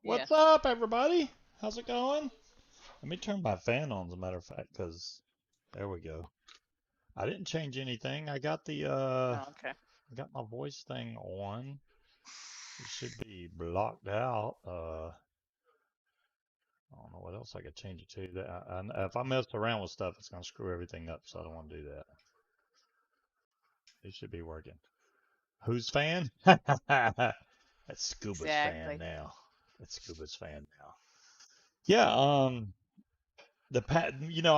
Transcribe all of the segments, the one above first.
Yeah. What's up, everybody? How's it going? Let me turn my fan on, as a matter of fact, because there we go. I didn't change anything. Oh, okay. I got my voice thing on. It should be blocked out. I don't know what else I could change it to. If I mess around with stuff, it's gonna screw everything up, so I don't want to do that. It should be working. Whose fan? That's Scuba's fan Exactly. now. That's Scuba's fan now. Yeah, I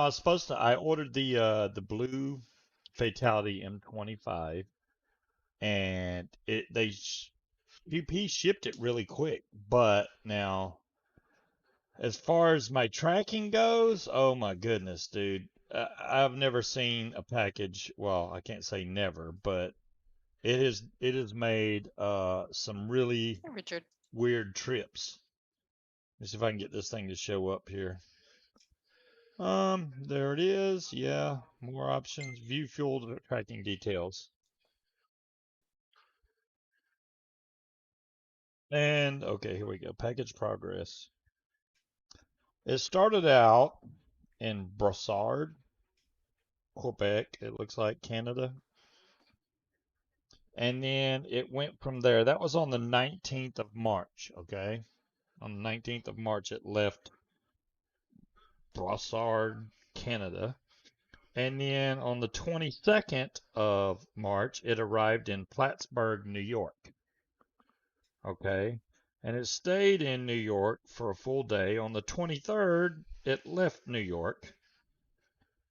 was supposed to. I ordered the blue Fatality M25, and PP shipped it really quick. But now, as far as my tracking goes, oh my goodness, dude, I've never seen a package. Well, I can't say never, but it has made some really Hey, Richard. weird trips. Let's see if I can get this thing to show up here. There it is. Yeah, more options. View fuel tracking details. And okay, here we go. Package progress. It started out in Brossard, Quebec. It looks like Canada. And then it went from there. That was on the 19th of March, okay? On the 19th of March, it left Brossard, Canada. And then on the 22nd of March, it arrived in Plattsburgh, New York. Okay. And it stayed in New York for a full day. On the 23rd, it left New York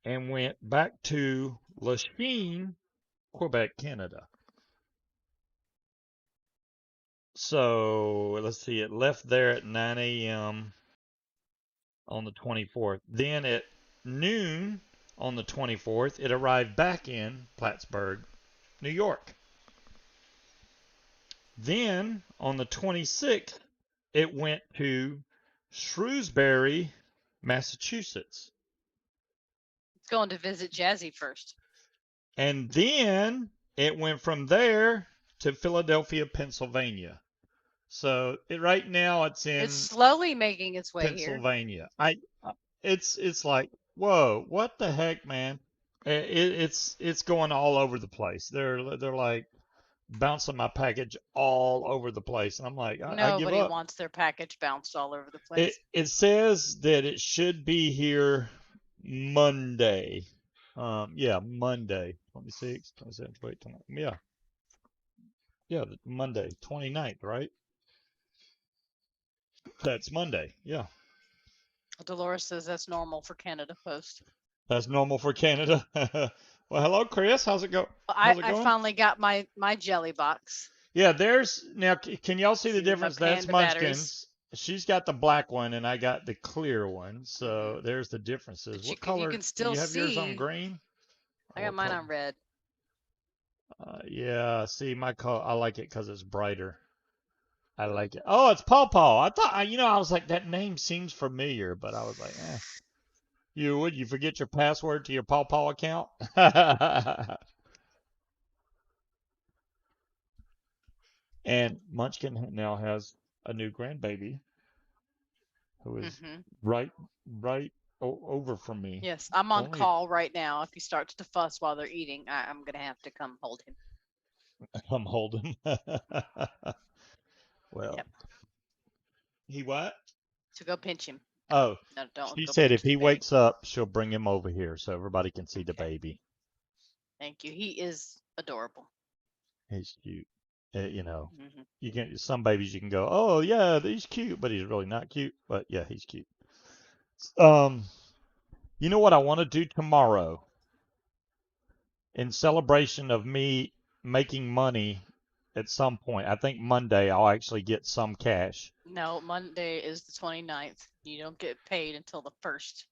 and went back to Lachine, Quebec, Canada. So let's see, it left there at 9 a.m. on the 24th. Then at noon on the 24th, it arrived back in Plattsburgh, New York. Then on the 26th, it went to Shrewsbury, Massachusetts. It's going to visit Jazzy first. And then it went from there to Philadelphia, Pennsylvania. So right now it's It's in slowly making its way here. Pennsylvania. It's like, whoa, what the heck, man? It's going all over the place. They're like bouncing my package all over the place, and I'm like, I give Nobody up. wants their package bounced all over the It place. it says that it should be here Monday. Yeah, Monday. 26, 27, 28, 29. Yeah, Monday, 29th, right? That's Monday. Yeah. Dolores says that's normal for Canada Post. That's normal for Canada. Well, hello, Chris. How's it go? I, How's it I going? finally got my jelly box. Yeah, there's now. Can y'all see the See my difference? That's panda batteries. Munchkin's. She's got the black one, and I got the clear one. Hmm. So there's the differences. But What you color? can still You have yours on see. green? I Or got what mine color? on red. Yeah. See, my color. I like it because it's brighter. I like it. Oh, it's Paw Paw. I thought, I was like, that name seems familiar, but I was like, eh. You forget your password to your Paw Paw account? And Munchkin now has a new grandbaby who is Hmm. right, right over from me. Yes, I'm on Only call right now. If he starts to fuss while they're eating, I'm gonna have to come hold him. I'm holding. Well, Yep. he what? To go pinch him. Oh, No, don't she go said if pinch the he baby. wakes up, she'll bring him over here so everybody can see the Okay. baby. Thank you. He is adorable. He's cute. Hmm. You can some babies you can go, oh yeah, he's cute, but he's really not cute. But yeah, he's cute. Um, you know what I want to do tomorrow in celebration of me making money at some point. I think Monday I'll actually get some cash. No, Monday is the 29th. You don't get paid until the 1st,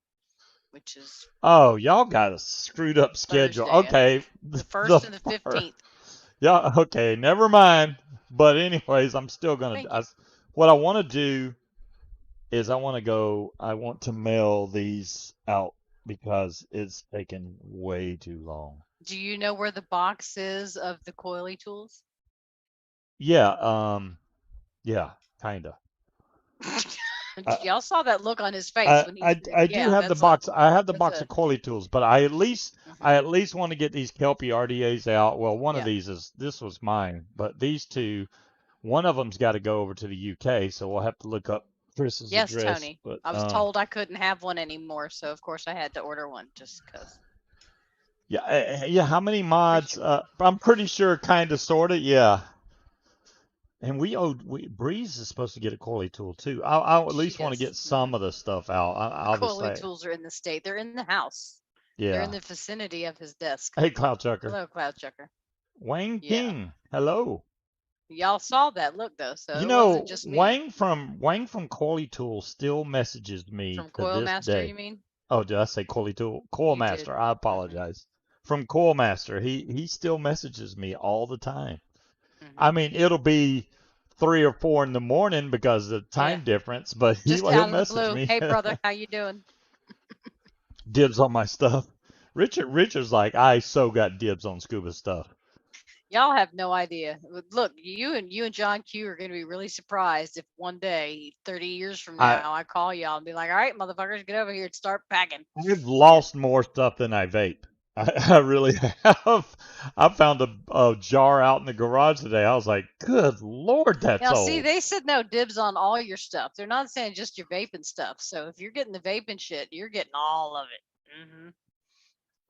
which is Oh, y'all got a screwed up schedule. Thursday, I Okay, think. The the 1st and the first. 15th. Yeah, okay, never mind. But anyways, I'm still gonna. Thank you. What I want to do is I want to mail these out because it's taken way too long. Do you know where the box is of the coily tools? Yeah, yeah, kinda. I, Y'all saw that look on his face I, when he I, said, I do "Yeah, have the box. I have the that's box a." of Coley tools, but I Mhm. at least want to get these Kelpie RDAs out. Well, one of Yeah. these is this was mine, but these two, one of them's got to go over to the UK, so we'll have to look up Chris's Yes, address. Tony. But I was told I couldn't have one anymore, so of course I had to order one just because. yeah, yeah. How many Pretty mods? sure. I'm pretty sure, kind of, sort of. Yeah. And Breeze is supposed to get a Coley tool too. I'll at She least want to is. get some of the stuff out. The I'll just Coily say, tools are in the state. They're in the house. They're in yeah. the vicinity of his desk. Hey, Cloud Chucker. Hello, Cloud Chucker. Wang Yeah. King. Hello. Y'all saw that look though, so You it wasn't know, just me. Wang from Coley Tool still messages me From to Coil this Master, day. you mean? Oh, did I say Coley Tool? Coil You did. Master. I Mhm. apologize. From Coil Master, he still messages me all the time. I Mhm. mean, it'll be 3 or 4 in the morning because of the Yeah. time difference, but Just he'll out of the message blue. me. Hey, brother, how you doing? Dibs on my stuff. Richard's like, I so got dibs on scuba stuff. Y'all have no idea. Look, you and John Q are going to be really surprised if one day, 30 years from I now, I call y'all and be like, "All right, motherfuckers, get over here and start packing." I've And lost more stuff than I vape. I really have. I found a jar out in the garage today. I was like, good Lord, that's now, see, old. they said no dibs on all your stuff. They're not saying just your vaping stuff. So if you're getting the vaping shit, you're getting all of it.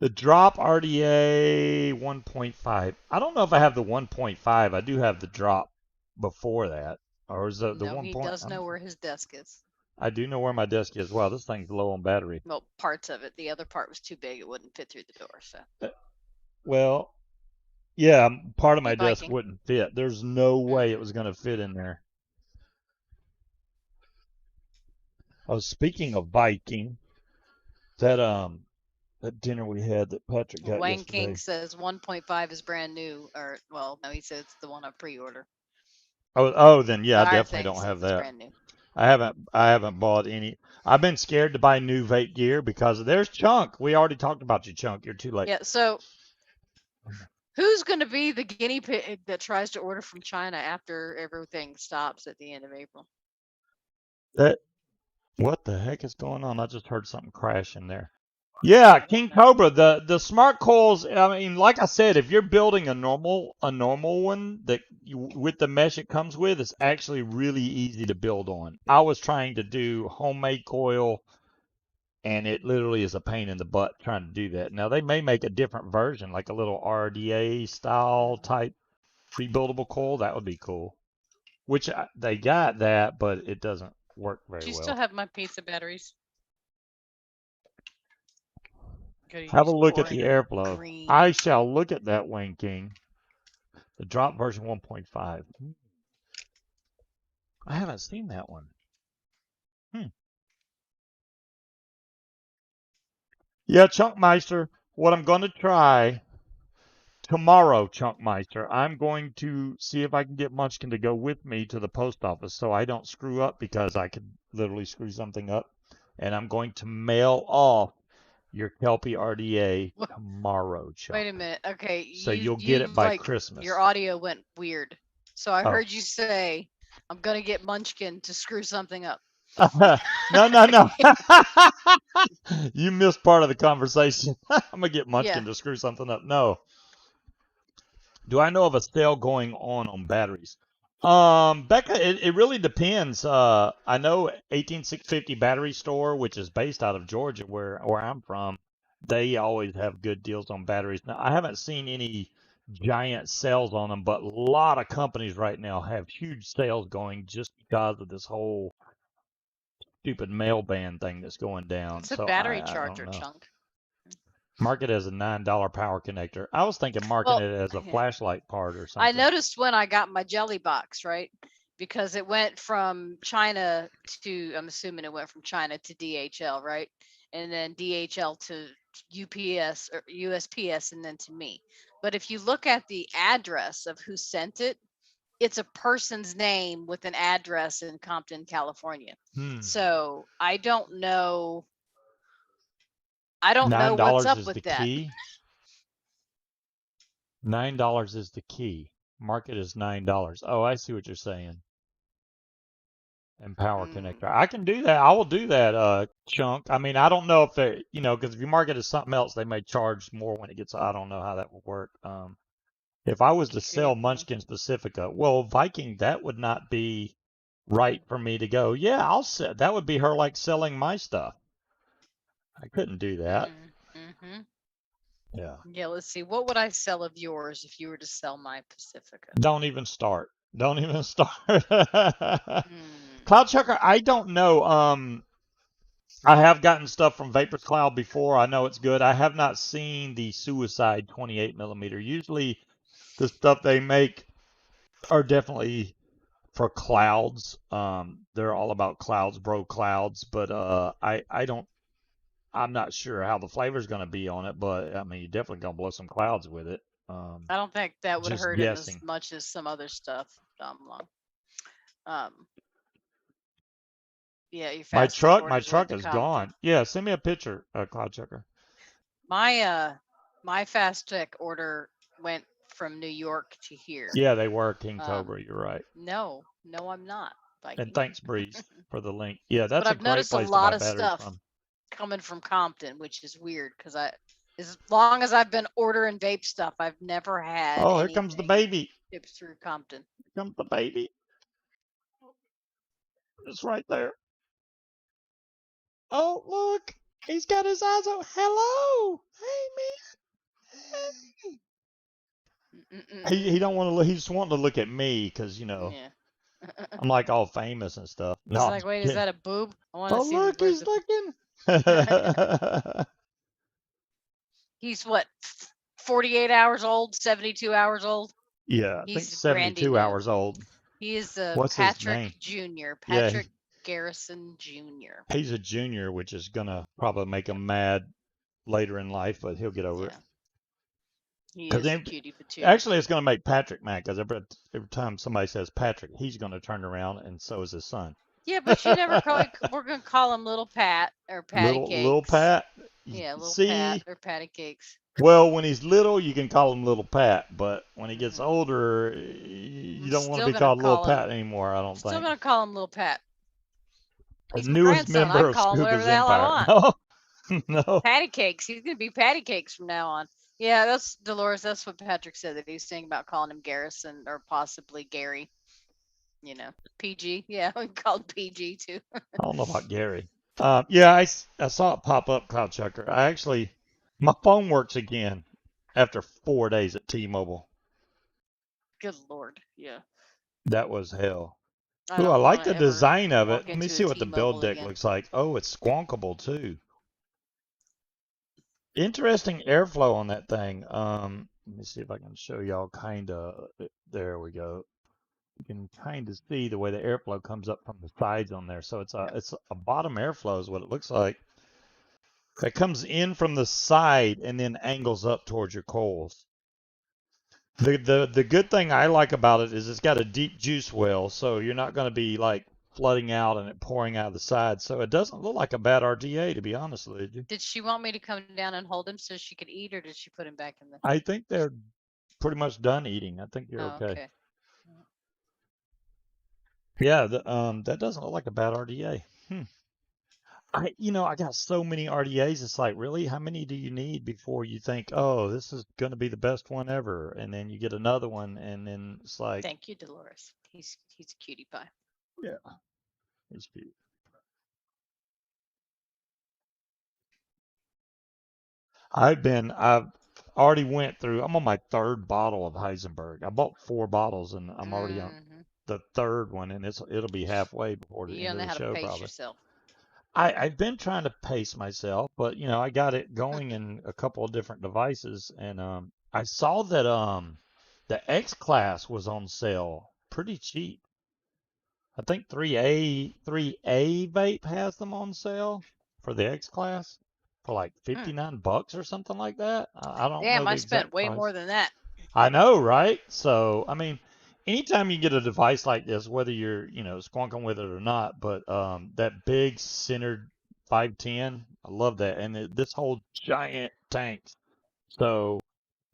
The drop RDA 1.5. I don't know if I have the 1.5. I do have the drop before that. Or is the No, 1 he point? does know where his desk is. I do know where my desk is. Wow, this thing's low on battery. Well, parts of it. The other part was too big; it wouldn't fit through the door. So Uh, Well, yeah, part of my keep desk hiking. wouldn't fit. There's no way it Hmm. was going to fit in there. Oh, speaking of Viking, that that dinner we had that Patrick got Wang King yesterday. says 1.5 is brand new, or well, no, he says it's the one I pre-order. Oh, then yeah, I Our definitely thing don't have says it's that. brand new. I haven't bought any. I've been scared to buy new vape gear because there's Chunk. We already talked about you, Chunk. You're too late. Yeah. So who's going to be the guinea pig that tries to order from China after everything stops at the end of April? That what the heck is going on? I just heard something crash in there. Yeah, I don't King know. Cobra, the smart coils. I mean, like I said, if you're building a normal one that with the mesh it comes with, it's actually really easy to build on. I was trying to do homemade coil, and it literally is a pain in the butt trying to do that. Now they may make a different version, like a little RDA style Mhm. type pre-buildable coil. That would be cool. Which they got that, but it doesn't work very Do you still well. have my pizza batteries? Gotta Have a use look at the boring airflow. green. I shall look at that, Wayne King. The drop version 1.5. I haven't seen that one. Hmm. Yeah, Chunkmeister. What I'm going to try tomorrow, Chunkmeister, I'm going to see if I can get Munchkin to go with me to the post office so I don't screw up because I could literally screw something up. And I'm going to mail off your Kelpie RDA tomorrow, Chunk. Wait a minute. Okay, So you you'll get you it by like your Christmas. audio went weird. So I Oh. heard you say, "I'm gonna get Munchkin to screw something up." No, no, no. You missed part of the conversation. I'm gonna get Yeah. Munchkin to screw something up. No. Do I know of a sale going on batteries? Becca, it really depends. I know 18650 Battery Store, which is based out of Georgia, where I'm from. They always have good deals on batteries. Now, I haven't seen any giant sales on them, but a lot of companies right now have huge sales going just because of this whole stupid mail ban thing that's going down. It's a So battery I don't charger know. chunk. Mark it as a $9 power connector. I was thinking marking Well, it as a flashlight part or I something. noticed when I got my jelly box, right? Because it went from China to, I'm assuming it went from China to DHL, right? And then DHL to UPS or USPS and then to me. But if you look at the address of who sent it, it's a person's name with an address in Compton, California. Hmm. So I don't know Nine what's dollars up is the with that. key. $9 is the key. Market is $9. Oh, I see what you're saying. and power Mm, connector. I can do that. I will do that, Chunk. I mean, I don't know if they, because if you mark it as something else, they may charge more when it gets. I don't know how that will work. If I was to could sell be. Munchkin Pacifica, well, Viking, that would not be right for me to go. Yeah, I'll sell. That would be her like selling my stuff. I couldn't do that. Mm-hmm. Yeah. Yeah, let's see. What would I sell of yours if you were to sell my Pacifica? Don't even start. Don't even start. Hmm. Cloud Chucker, I don't know. I have gotten stuff from Vapor Cloud before. I know it's good. I have not seen the Suicide 28 millimeter. Usually, the stuff they make are definitely for clouds. They're all about clouds, bro clouds. But I don't. I'm not sure how the flavor's going to be on it. But I mean, you're definitely going to blow some clouds with it. I don't think that would Just hurt him as guessing. much as some other stuff. Long. Um, yeah, your My fast tech truck, my orders went truck to is Compton. gone. Yeah, send me a picture, Cloud Chucker. My fast tech order went from New York to here. Yeah, they were King Um, Cobra. You're right. no, I'm not And Viking. thanks, Breeze, for the link. Yeah, But that's a I've great noticed a place to buy lot of batteries stuff from. coming from Compton, which is weird because as long as I've been ordering vape stuff, I've never had Oh, here comes the anything baby. shipped through Compton. Here comes the baby. It's right there. Oh, look. He's got his eyes open. Hello. Hey, man. He don't Mm-mm-mm-mm. want to look. He's wanting to look at me because, Yeah. I'm like all famous and stuff. No, He's I'm like, just wait, is kidding. that a boob? I want to Oh, see the look. where's He's the. looking. He's what, 48 hours old, 72 hours old. Yeah, I think He's brandy 72 new. hours old. He is What's his Patrick name? Jr. Yeah, Patrick Garrison Jr. he's a junior, which is gonna probably make Yeah, him mad later in life, but he'll get over it. yeah. He Because is a cutie patootie. actually, it's gonna make Patrick mad. Because every time somebody says Patrick, he's gonna turn around, and so is his son. Yeah, but you never call. We're gonna call him Little Pat or Patty Little Cakes. Pat. Yeah, Little Pat See, or Patty Cakes. well, when he's little, you can call him Little Pat, but when he gets Mm. older, you I'm don't want to still be gonna called Little call him. Pat anymore. I don't Still think. gonna call him Little Pat. The He's my newest grandson. I member can of call him whatever Scuba's the hell I empire. want. No, no. Patty Cakes. He's gonna be Patty Cakes from now on. Yeah, that's Dolores. That's what Patrick said that he was saying about calling him Garrison or possibly Gary. PG. Yeah, we called PG too. I don't know about Gary. Yeah, I saw it pop up, Cloud Chucker. My phone works again after 4 days at T-Mobile. Good Lord. Yeah. That was hell. I Ooh, I don't want like to the ever design of it. walk Let me into a see what the build T-Mobile deck again. looks like. Oh, it's squonkable too. Interesting airflow on that thing. Let me see if I can show y'all kind of. There we go. You can kind of see the way the airflow comes up from the sides on there. So it's a bottom airflow is what it looks like. That comes in from the side and then angles up towards your coils. The good thing I like about it is it's got a deep juice well, so you're not going to be like flooding out and it pouring out of the side. So it doesn't look like a bad RDA, to be honest with you. Did she want me to come down and hold him so she could eat, or did she put him back in the? I think they're pretty much done eating. I think you're Oh, okay. okay. Yeah, that doesn't look like a bad RDA. I got so many RDAs. It's like, really, how many do you need before you think, oh, this is going to be the best one ever? And then you get another one, and then it's like, Thank you, Dolores. He's a cutie pie. yeah, it's cute. I've already went through. I'm on my third bottle of Heisenberg. I bought 4 bottles, and I'm already on Hmm. the third one, and it'll be halfway before the You end don't of know the how to show, pace probably. yourself. I've been trying to pace myself, but I got it going in a couple of different devices, and I saw that the X class was on sale pretty cheap. I think 3A vape has them on sale for the X class for like Hmm. $59 or something like that. I don't know Damn, I the spent exact way price. more than that. I know, right? So, I mean, anytime you get a device like this, whether you're, squonking with it or not, but that big centered 510, I love that. And this whole giant tank. So,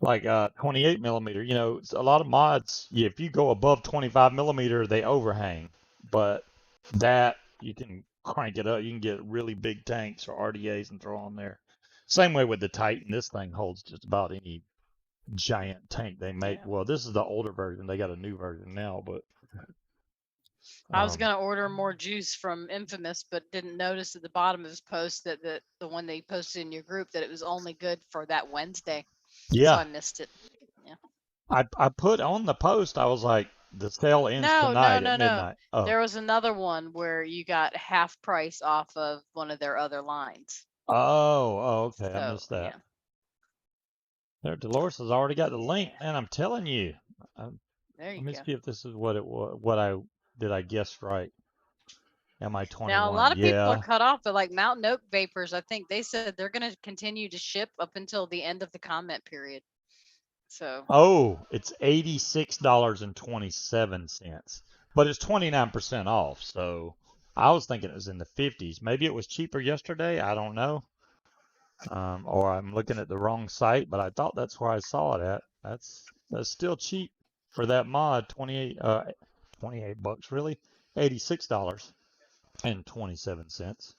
like 28 millimeter, a lot of mods, if you go above 25 millimeter, they overhang. But That you can crank it up. You can get really big tanks or RDAs and throw on there. Same way with the Titan. This thing holds just about any giant tank they make. Yeah. Well, this is the older version. They got a new version now, but I was gonna order more juice from Infamous, but didn't notice at the bottom of his post that the one they posted in your group that it was only good for that Wednesday. So yeah, I missed it. Yeah. I put on the post. I was like, the sale ends No, no, tonight at no, no. midnight. Oh, There was another one where you got half price off of one of their other lines. okay. I So missed that. yeah. There, Dolores has already got the link, Yeah. man. I'm telling you. There Let you me go. see if this is what it was. What I did I guess right? Am I Now a 21? lot of people are Yeah. cut off, but like Mountain Oak Vapors, I think they said they're gonna continue to ship up until the end of the comment period. So Oh, it's $86.27, but it's 29% off. So I was thinking it was in the 50s. Maybe it was cheaper yesterday. I don't know. Or I'm looking at the wrong site, but I thought that's where I saw it at. That's still cheap for that mod. 28 bucks really. $86.27.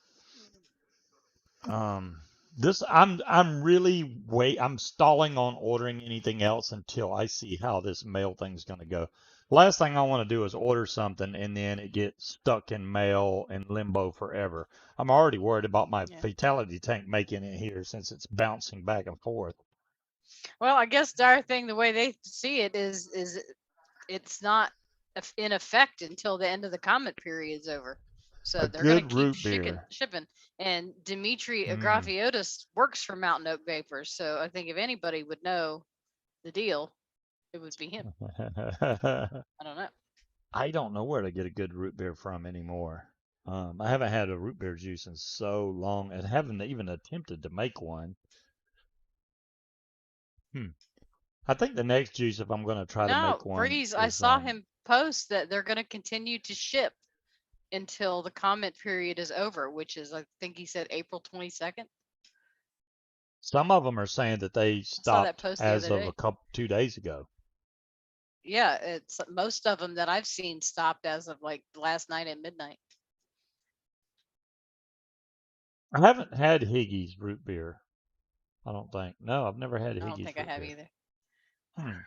Um, this I'm really I'm stalling on ordering anything else until I see how this mail thing's gonna go. Last thing I want to do is order something and then it gets stuck in mail and limbo forever. I'm already worried about my yeah. fatality tank making it here since it's bouncing back and forth. Well, I guess our thing, the way they see it is it's not in effect until the end of the comment period is over. A So they're gonna good keep root beer. shipping. And Dimitri Mm. Agrafiotis works for Mountain Oak Vapors, so I think if anybody would know the deal, it would be him. I don't know. I don't know where to get a good root beer from anymore. I haven't had a root beer juice in so long and haven't even attempted to make one. Hmm. I think the next juice, if I'm going to try to make No, one, Breeze, I is saw him post that they're gonna continue to ship until the comment period is over, which is I think he said April 22nd. some of them are saying that they I saw that stopped post the as other of a day. couple 2 days ago. Yeah, it's most of them that I've seen stopped as of like last night at midnight. I haven't had Higgy's root beer. I don't think. No, I've never had I don't Higgy's think I root have beer. either. Hmm.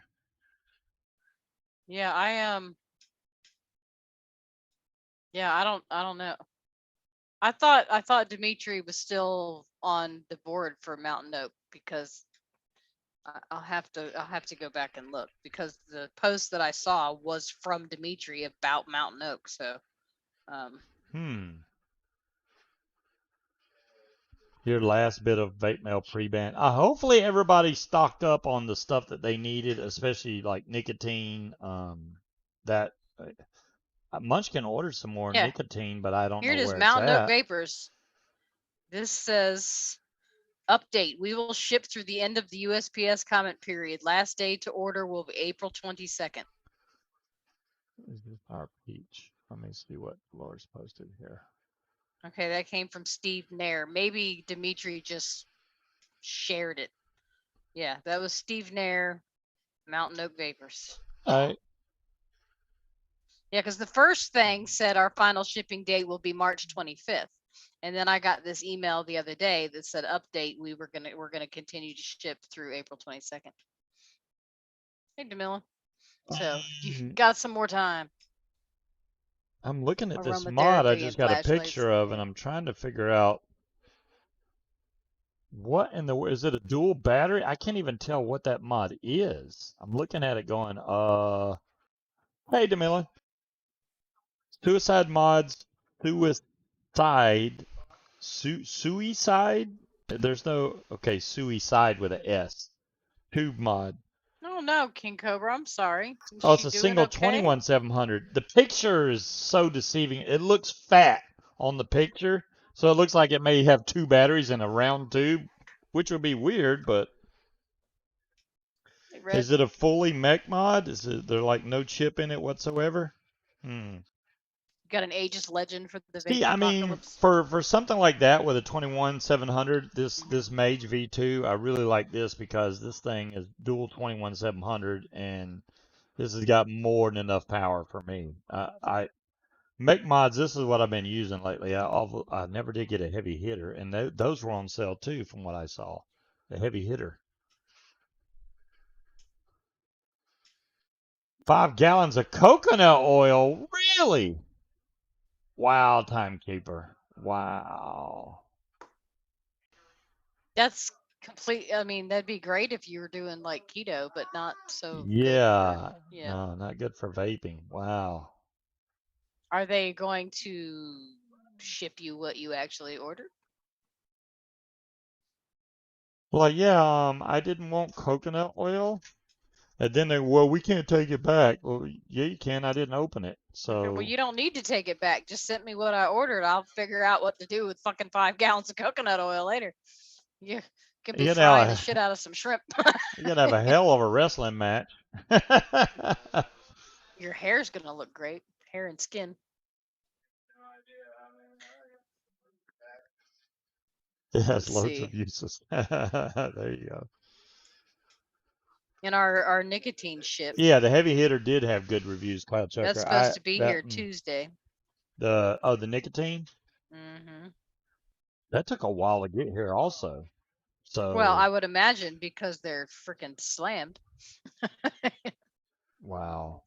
Yeah, I don't know. I thought Dimitri was still on the board for Mountain Oak because I'll have to go back and look because the post that I saw was from Dimitri about Mountain Oak. So um Hmm. Your last bit of vape mail pre-ban. Hopefully everybody stocked up on the stuff that they needed, especially like nicotine. That Munchkin ordered some more yeah, nicotine, but I don't here know it is, where it's Mountain Oak at. Vapors. This says update. We will ship through the end of the USPS comment period. Last day to order will be April 22nd. Is this our peach? Let me see what Laura's posted here. Okay, that came from Steve Nair. Maybe Dimitri just shared it. Yeah, that was Steve Nair, Mountain Oak Vapors. I Yeah, because the first thing said our final shipping date will be March 25th. And then I got this email the other day that said update, we're gonna continue to ship through April 22nd. Hey Demilla. So you got some more time. I'm looking at this mod I Aromatherapy just and got a flashlights. picture of, and Yeah. I'm trying to figure out what in the is it a dual battery? I can't even tell what that mod is. I'm looking at it going, hey Demilla, suicide mods, suicide, suicide. There's no okay, suicide with a S. Tube mod. Oh no, King Cobra, I'm sorry. Is Oh, it's she a doing single okay? 21700. The picture is so deceiving. It looks fat on the picture, so it looks like it may have two batteries in a round tube, which would be weird, but Hey Red. is it a fully mech mod? Is it there like no chip in it whatsoever? Hmm. You got an Aegis Legend for the See, vapor I mean, apocalypse? for something like that with a 21700, Mm-hmm. this Mage V2, I really like this because this thing is dual 21700 and this has got more than enough power for me. Make mods. This is what I've been using lately. I never did get a heavy hitter, and those were on sale too, from what I saw. The heavy hitter, 5 gallons of coconut oil. Really? Wow, timekeeper. Wow. That's complete. I mean, that'd be great if you were doing like keto, but not so good for, Yeah. yeah. No, not good for vaping. Wow. Are they going to ship you what you actually ordered? Well, yeah. I didn't want coconut oil, and then well, we can't take it back. Well, yeah, you can. I didn't open it, Okay, well, so you don't need to take it back. Just send me what I ordered. I'll figure out what to do with fucking 5 gallons of coconut oil later. You can be you know, frying the shit out of some shrimp. you're gonna have a hell of a wrestling match. Your hair's gonna look great. Hair and skin. It has Let's loads see. of uses. There you go. And our nicotine shipped. Yeah, the heavy hitter did have good reviews, Cloud That's Chucker. supposed to be here Tuesday. The nicotine Mm-hmm. that took a while to get here also. Well, So I would imagine because they're freaking slammed. wow.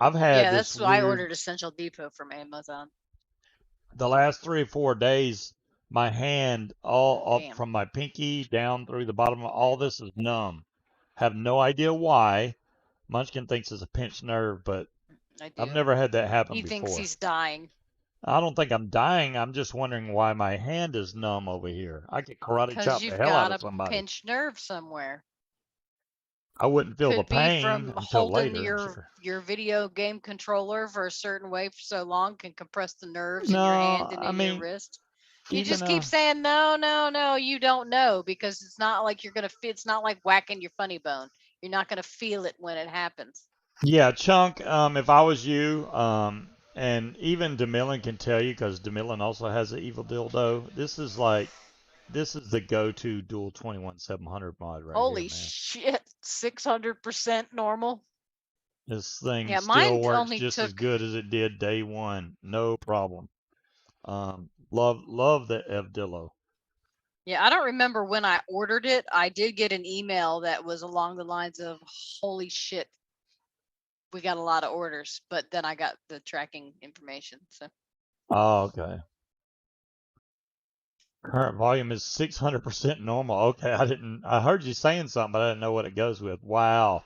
I've had Yeah, this that's why I weird ordered Essential Depot from Amazon. the last 3 or 4 days. My hand all up Damn, from my pinky down through the bottom of all this is numb. Have no idea why. Munchkin thinks it's a pinched nerve, but I I've do. never had that happen He thinks before. he's dying I don't think I'm dying. I'm just wondering why my hand is numb over here. I could karate because chop the you've hell out got of a somebody. pinched nerve somewhere. I wouldn't feel the Could be pain from until holding later, I'm sure. your video game controller for a certain way for so long can compress the nerves in your hand No, and I in your mean, wrist. You even just keep saying no, no, no. You don't know because it's not like you're gonna. It's not like whacking your funny bone. You're not gonna feel it when it happens. yeah, Chunk, if I was you, and even DeMillan can tell you because DeMillan also has an evil dildo. This is the go-to dual 21 700 mod right here, Holy man. shit, 600% normal. This thing Yeah, still mine works only just as took. good as it did day one. No problem. Love the Evdillo. Yeah, I don't remember when I ordered it. I did get an email that was along the lines of, "Holy shit, we got a lot of orders," but then I got the tracking information. So Oh, okay. Current volume is 600% normal. Okay, I heard you saying something, but I didn't know what it goes with. Wow.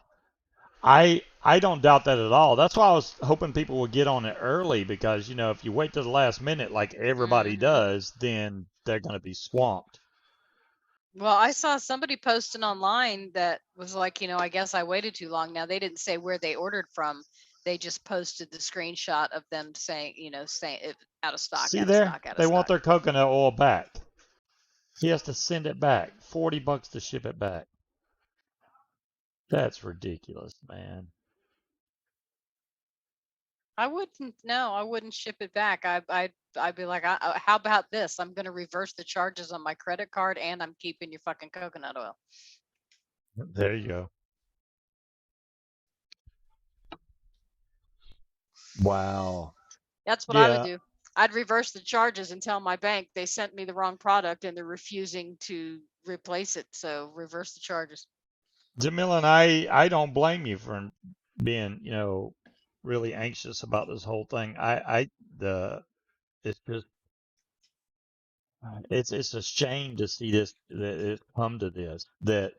I don't doubt that at all. That's why I was hoping people would get on it early because, if you wait to the last minute like everybody hmm does, then they're going to be swamped. Well, I saw somebody posting online that was like, I guess I waited too long. Now they didn't say where they ordered from. They just posted the screenshot of them saying, saying it out of stock, See out of there? stock, out of They want stock. their coconut oil back. He has to send it back. $40 to ship it back. That's ridiculous, man. I wouldn't. No, I wouldn't ship it back. I'd be like, how about this? I'm gonna reverse the charges on my credit card, and I'm keeping your fucking coconut oil. There you go. Wow. That's what I would Yeah. do. I'd reverse the charges and tell my bank they sent me the wrong product and they're refusing to replace it. So reverse the charges. Jamila and I don't blame you for being, really anxious about this whole thing. It's just, it's a shame to see that it's come to this, that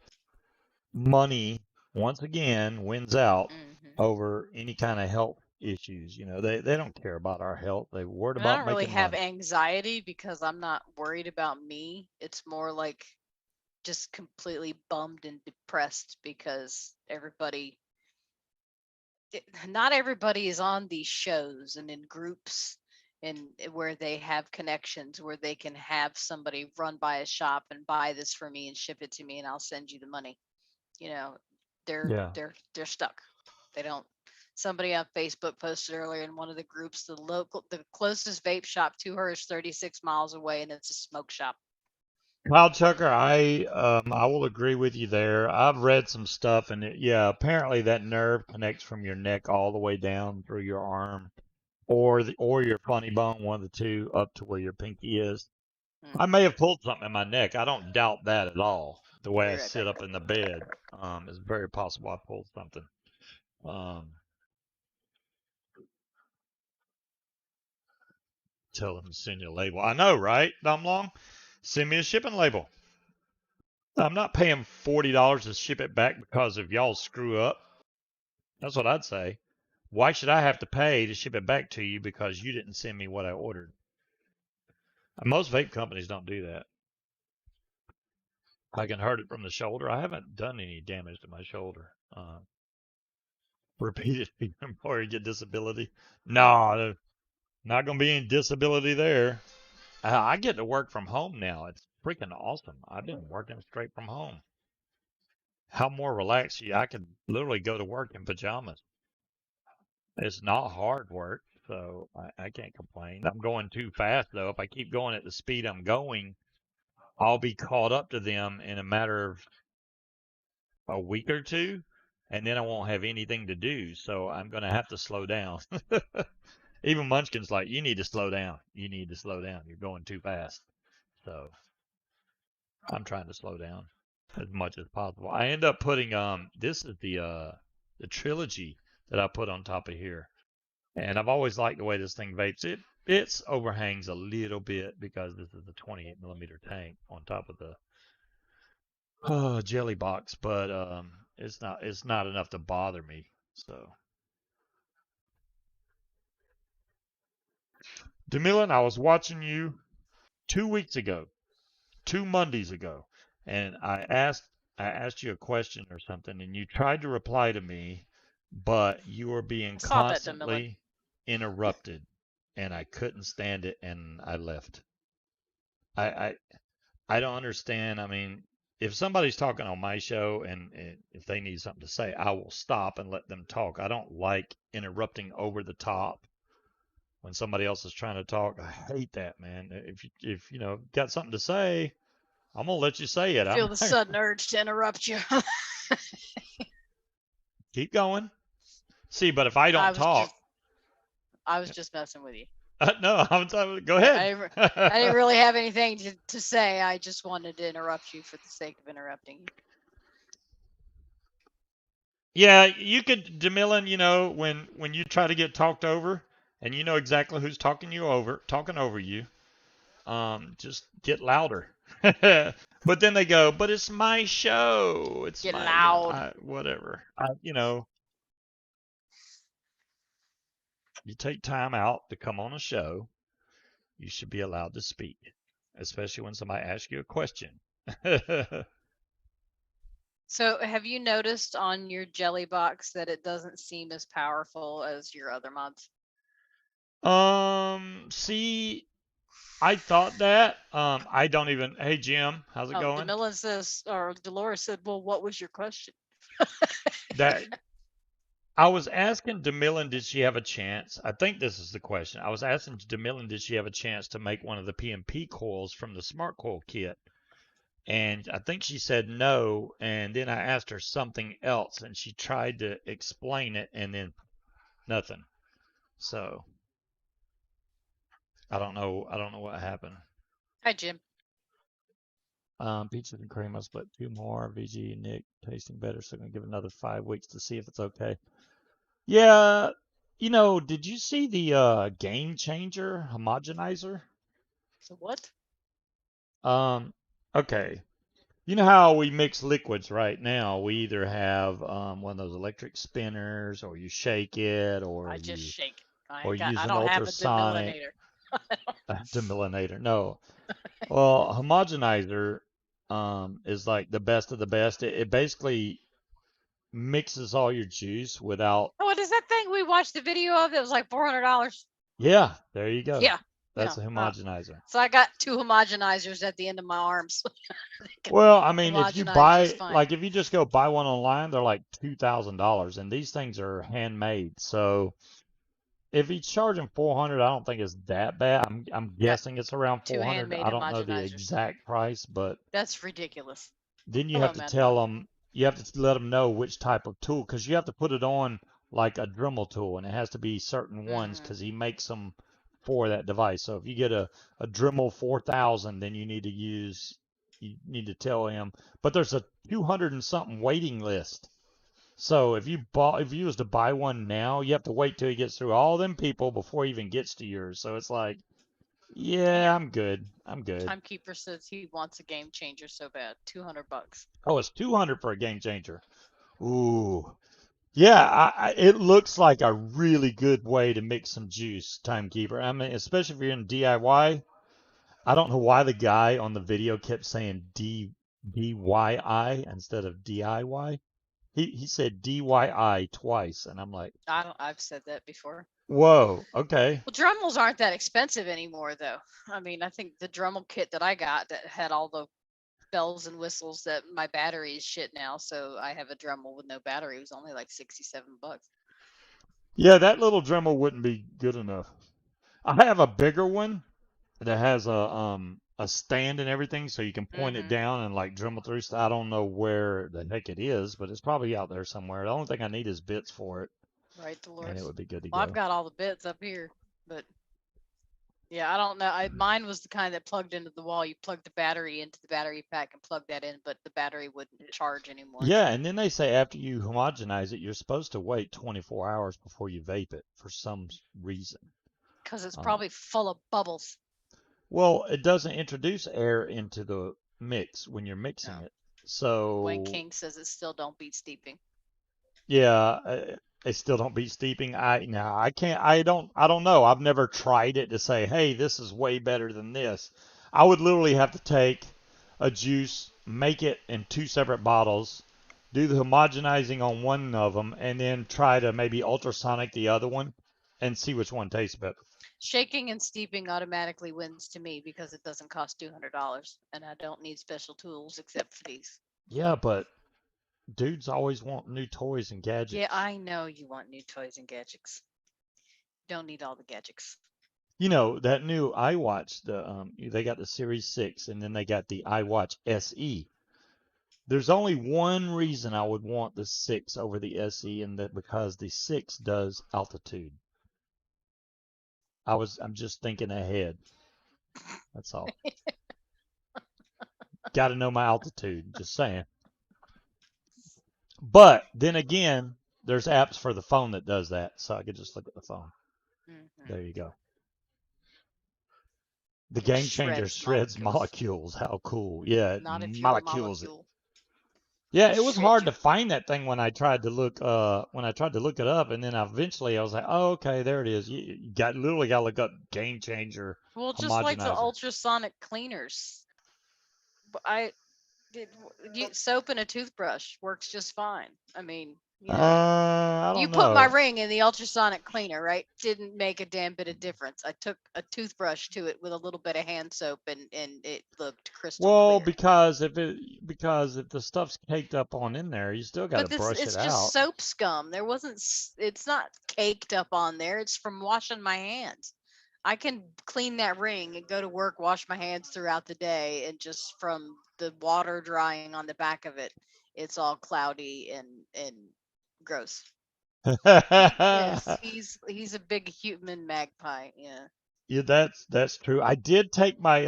money once again wins out hmm over any kind of health issues. They don't care about our health. They're worried And I about don't really making have money. anxiety because I'm not worried about me. It's more like just completely bummed and depressed because not everybody is on these shows and in groups and where they have connections where they can have somebody run by a shop and buy this for me and ship it to me and I'll send you the money. You know, they're Yeah. they're they're stuck. They don't. Somebody on Facebook posted earlier in one of the groups the closest vape shop to her is 36 miles away and it's a smoke shop. Kyle Chucker, I will agree with you there. I've read some stuff, and yeah, apparently that nerve connects from your neck all the way down through your arm, or your funny bone, one of the two, up to where your pinky is. I Mm-hmm. may have pulled something in my neck. I don't doubt that at all. The I'll way be I right sit back. up in the bed, it's very possible I pulled something. Um, Tell them to send you a label. I know, right, Dom Long? Send me a shipping label. I'm not paying $40 to ship it back because of y'all screw up. That's what I'd say. Why should I have to pay to ship it back to you because you didn't send me what I ordered? Most vape companies don't do that. I can hurt it from the shoulder. I haven't done any damage to my shoulder. Repeated employer get disability. No, not gonna be any disability there. I get to work from home now. It's freaking awesome. I've been working straight from home. How more relaxed you? I could literally go to work in pajamas. It's not hard work, so I can't complain. I'm going too fast though. If I keep going at the speed I'm going, I'll be caught up to them in a matter of a week or two, and then I won't have anything to do. So I'm gonna have to slow down. Even Munchkin's like, you need to slow down. You need to slow down. You're going too fast. So I'm trying to slow down as much as possible. I end up putting this is the trilogy that I put on top of here. And I've always liked the way this thing vapes. It's overhangs a little bit because this is a 28 millimeter tank on top of the jelly box, but it's not enough to bother me. So, Demilin, I was watching you 2 weeks ago, 2 Mondays ago, and I asked you a question or something, and you tried to reply to me, but you were being I saw that, Demilin. constantly interrupted, and I couldn't stand it, and I left. I, I I don't understand. I mean, if somebody's talking on my show and if they need something to say, I will stop and let them talk. I don't like interrupting over the top when somebody else is trying to talk. I hate that, man. If you know got something to say, I'm gonna let you say it. I feel I'm the not, sudden urge to interrupt you. keep going. See, but if I I don't was talk, just I was just messing with you. no, I'm talking. Go I, ahead. I, I didn't really have anything to say. I just wanted to interrupt you for the sake of interrupting you. Yeah, you could, Demilin. You know, when you try to get talked over, and you know exactly who's talking over you. Just get louder. But then they go, but it's my show. It's Get my, loud. whatever. You take time out to come on a show. You should be allowed to speak, especially when somebody asks you a question. So, have you noticed on your jelly box that it doesn't seem as powerful as your other mods? See, I thought that. I don't even. Hey, Jim, how's it Oh, going? Demilin says, or Dolores said, well, what was your question? That I was asking Demilin, did she have a chance? I think this is the question. I was asking Demilin, did she have a chance to make one of the PMP coils from the Smart Coil kit? And I think she said no. And then I asked her something else, and she tried to explain it, and then nothing. So I don't know. I don't know what happened. Hi, Jim. Peaches and cream. I split two more. VG and Nick tasting better, so I'm gonna give it another 5 weeks to see if it's okay. Yeah, did you see the game changer homogenizer? So what? Um, okay. You know how we mix liquids right now? We either have one of those electric spinners, or you shake it, I or just you shake. use I an don't have a ultrasonic demilinator. demilinator. No. Well, homogenizer is like the best of the best. It basically mixes all your juice without. Oh, what is that thing we watched the video of that was like $400? Yeah, there you go. Yeah. That's Yeah. a homogenizer. So I got two homogenizers at the end of my arms. Well, I mean, if you Homogenize just buy, fine. like, if you just go buy one online, they're like $2,000, and these things are handmade. So if he's charging 400, I don't think it's that bad. I'm Got guessing it's around two 400. handmade I don't know the homogenizers. exact price, but That's ridiculous. then you Hello, have to Mad tell Dog. them, you have to let them know which type of tool, because you have to put it on like a Dremel tool, and it has to be certain ones Mm-hmm. because he makes them for that device. So if you get a Dremel 4000, then you need to tell him. But there's a 200 and something waiting list. So if you was to buy one now, you have to wait till he gets through all them people before he even gets to yours. So it's like, Yeah. yeah, I'm good. I'm good. Timekeeper says he wants a game changer so bad. $200. Oh, it's 200 for a game changer. Ooh. Yeah, it looks like a really good way to mix some juice, Timekeeper. I mean, especially if you're in DIY. I don't know why the guy on the video kept saying DYI instead of DIY. He said DYI twice, and I'm like, I've said that before. whoa, okay. Well, Dremels aren't that expensive anymore, though. I mean, I think the Dremel kit that I got that had all the bells and whistles that my battery is shit now, so I have a Dremel with no battery. It was only like $67. Yeah, that little Dremel wouldn't be good enough. I have a bigger one that has a stand and everything, so you can point it Mm-hmm. down and like Dremel through stuff. I don't know where the heck it is, but it's probably out there somewhere. The only thing I need is bits for it, Right, and it Dolores. would be good to Well, I've go. got all the bits up here, but yeah, I don't know. Mine was the kind that plugged into the wall. You plug the battery into the battery pack and plug that in, but the battery wouldn't charge anymore Yeah, and then they say after you homogenize it, you're supposed to wait 24 hours before you vape it for some reason. because it's Um, probably full of bubbles. well, it doesn't introduce air into the mix when you're mixing No. it. Wayne So, King says it still don't beat steeping. yeah, I still don't beat steeping. I can't. I don't know. I've never tried it to say, hey, this is way better than this. I would literally have to take a juice, make it in two separate bottles, do the homogenizing on one of them, and then try to maybe ultrasonic the other one and see which one tastes better. Shaking and steeping automatically wins to me because it doesn't cost $200, and I don't need special tools except for these. Yeah, but dudes always want new toys and Yeah, gadgets. I know you want new toys and gadgets. Don't need all the gadgets. You know, that new iWatch, they got the Series 6 and then they got the iWatch SE. There's only one reason I would want the 6 over the SE, and that because the 6 does altitude. I'm just thinking ahead. That's all. Got to know my altitude, just saying. But then again, there's apps for the phone that does that, so I could just look at the phone. Mm-hmm. There you go. The It game changer shreds shreds molecules. molecules. How cool. Yeah, it Not if you're a molecules it. molecule. Yeah, It'll it was shred hard you. to find that thing when I tried to look it up, and then eventually I was like, oh, okay, there it is. You got literally got to look up game changer Well, just like the homogenizer. ultrasonic cleaners. I did soap and a toothbrush works just fine. I mean, I you don't put my know. ring in the ultrasonic cleaner, right? Didn't make a damn bit of difference. I took a toothbrush to it with a little bit of hand soap and it looked crystal Well, clear. because if the stuff's caked up on in there, you still got to But this brush it it's just out. soap scum. There wasn't it's not caked up on there. It's from washing my hands. I can clean that ring and go to work, wash my hands throughout the day, and just from the water drying on the back of it, it's all cloudy and gross. Yes, he's a big human magpie. Yeah. Yeah, that's true. I did take my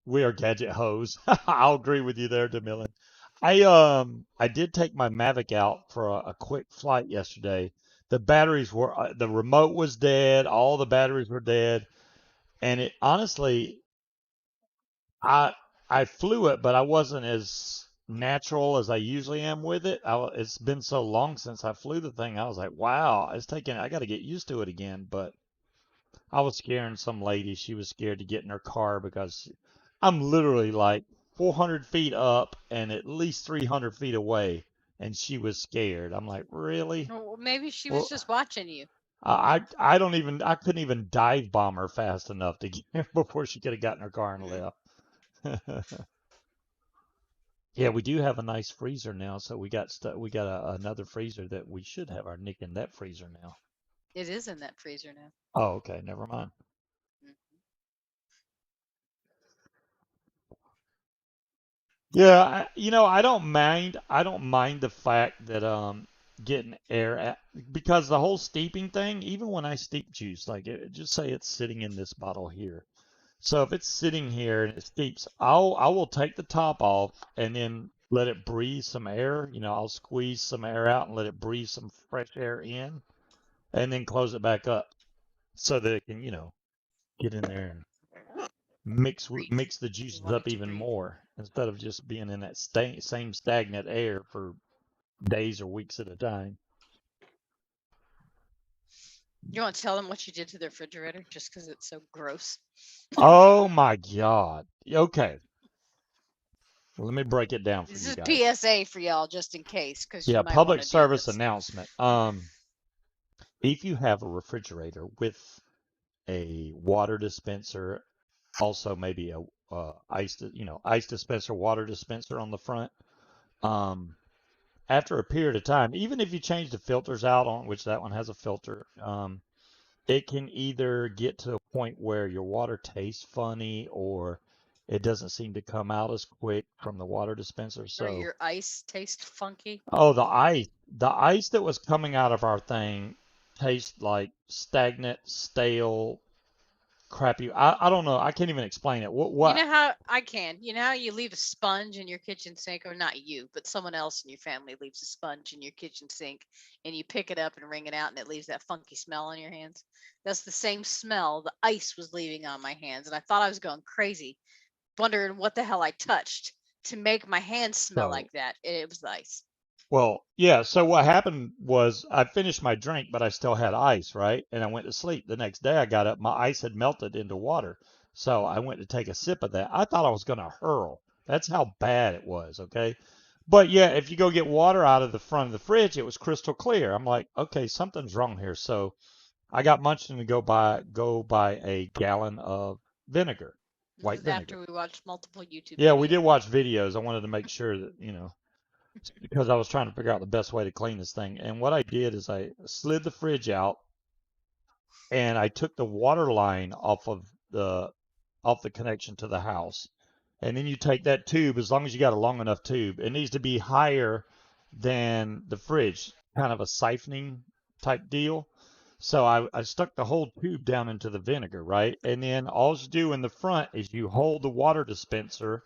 we are gadget hose. I'll agree with you there, DeMillan. I did take my Mavic out for a quick flight yesterday. The remote was dead, all the batteries were dead, and it honestly I I flew it, but I wasn't as natural as I usually am with it. It's been so long since I flew the thing. I was like, wow, I got to get used to it again, but I was scaring some lady. She was scared to get in her car because I'm literally like 400 feet up and at least 300 feet away, and she was scared. I'm like, really? Well, maybe she was Well, just watching you. I couldn't even dive bomb her fast enough to get before she could have gotten her car and Mm. left. Yeah, we do have a nice freezer now, so we got another freezer that we should have our Nick in that freezer now. It is in that freezer now. Oh, okay, never mind. Mm. Yeah, I don't mind. I don't mind the fact that getting air at, because the whole steeping thing, even when I steep juice, like just say it's sitting in this bottle here. So if it's sitting here and it steeps, I will take the top off and then let it breathe some air. I'll squeeze some air out and let it breathe some fresh air in, and then close it back up so that it can, get in there and Breathe. mix the You juices want up it to even breathe. more instead of just being in that same stagnant air for days or weeks at a time. You want to tell them what you did to the refrigerator just because it's so gross? Oh my God. Okay. Well, let me break it down for This you is guys. PSA for y'all just in case because you Yeah, might want public to do service this. announcement. If you have a refrigerator with a water dispenser, also maybe a ice dispenser, water dispenser on the front, um, after a period of time, even if you change the filters out on which that one has a filter, it can either get to a point where your water tastes funny or it doesn't seem to come out as quick from the water dispenser. Or So, your ice tastes funky. oh, the ice that was coming out of our thing tastes like stagnant, stale, crappy. I don't know. I can't even explain it. What You what? know how I can. You know how you leave a sponge in your kitchen sink, or not you, but someone else in your family leaves a sponge in your kitchen sink, and you pick it up and wring it out, and it leaves that funky smell on your hands. That's the same smell the ice was leaving on my hands, and I thought I was going crazy, wondering what the hell I touched to make my hands smell So like that. And it was the ice. Well, yeah. So what happened was I finished my drink, but I still had ice, right? And I went to sleep. The next day I got up, my ice had melted into water. So I went to take a sip of that. I thought I was going to hurl. That's how bad it was, okay? But yeah, if you go get water out of the front of the fridge, it was crystal clear. I'm like, okay, something's wrong here. So I got Munchkin to go buy a gallon of vinegar, This white is after vinegar. we watched multiple YouTube Yeah, we videos. did watch videos. I wanted to make sure that, because I was trying to figure out the best way to clean this thing. And what I did is I slid the fridge out and I took the water line off the connection to the house. And then you take that tube, as long as you got a long enough tube, it needs to be higher than the fridge, kind of a siphoning type deal. So I stuck the whole tube down into the vinegar, right? And then all you do in the front is you hold the water dispenser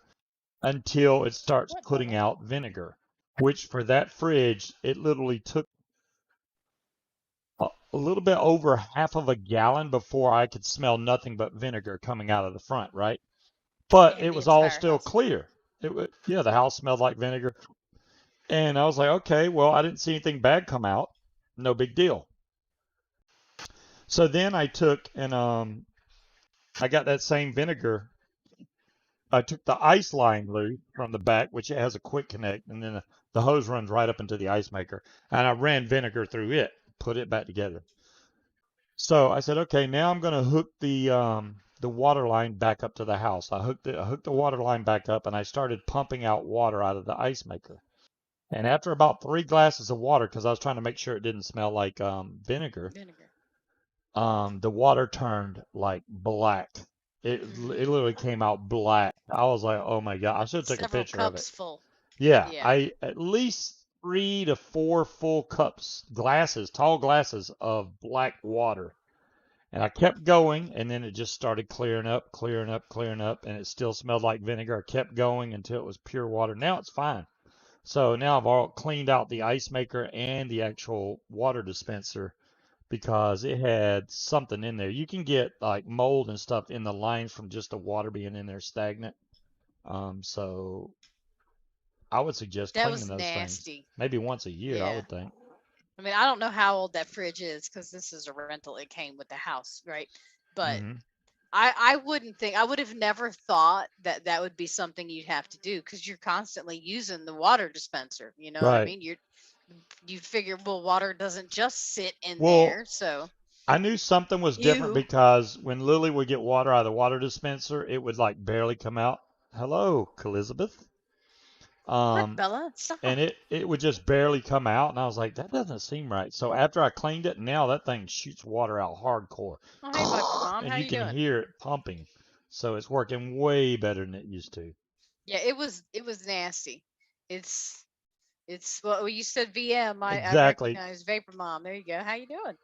until it starts What, putting Bella? out vinegar, which for that fridge, it literally took a little bit over half of a gallon before I could smell nothing but vinegar coming out of the front, right? But And it the was all entire still house smelled. clear. Yeah, the house smelled like vinegar. And I was like, okay, well, I didn't see anything bad come out. No big deal. So then I took and I got that same vinegar. I took the ice line loop from the back, which it has a quick connect, and then the hose runs right up into the ice maker. And I ran vinegar through it, put it back together. So I said, okay, now I'm going to hook the water line back up to the house. I hooked the water line back up, and I started pumping out water out of the ice maker. And after about 3 glasses of water, because I was trying to make sure it didn't smell like vinegar, Vinegar. the water turned like black. It Mm-hmm. literally came out black. I was like, oh my God, I should have took a Several picture of it. cups full. Yeah, Yeah. I at least 3 to 4 full cups, tall glasses of black water. And I kept going, and then it just started clearing up, clearing up, clearing up, and it still smelled like vinegar. I kept going until it was pure water. Now it's fine. So now I've all cleaned out the ice maker and the actual water dispenser because it had something in there. You can get like mold and stuff in the lines from just the water being in there stagnant. So I would suggest That cleaning was those things nasty. maybe once a year, I Yeah. would think. I mean, I don't know how old that fridge is because this is a rental. It came with the house, right? But Hmm. I wouldn't think I would have never thought that that would be something you'd have to do because you're constantly using the water dispenser. You know what I Right. mean? You figure, well, water doesn't just sit in Well, there, so I knew something was different you. because when Lily would get water out of the water dispenser, it would like barely come out. Hello, Elizabeth. What, Um, Bella? and Stop! it would just barely come out, and I was like, that doesn't seem right. So after I cleaned it, now that thing shoots water out hardcore, Oh, hey, mom, and how you you can doing? hear it pumping. So it's working way better than it used to. Yeah, it was nasty. It's It's well, you said VM. I Exactly. recognize Vapor Mom. There you go. How you doing? Been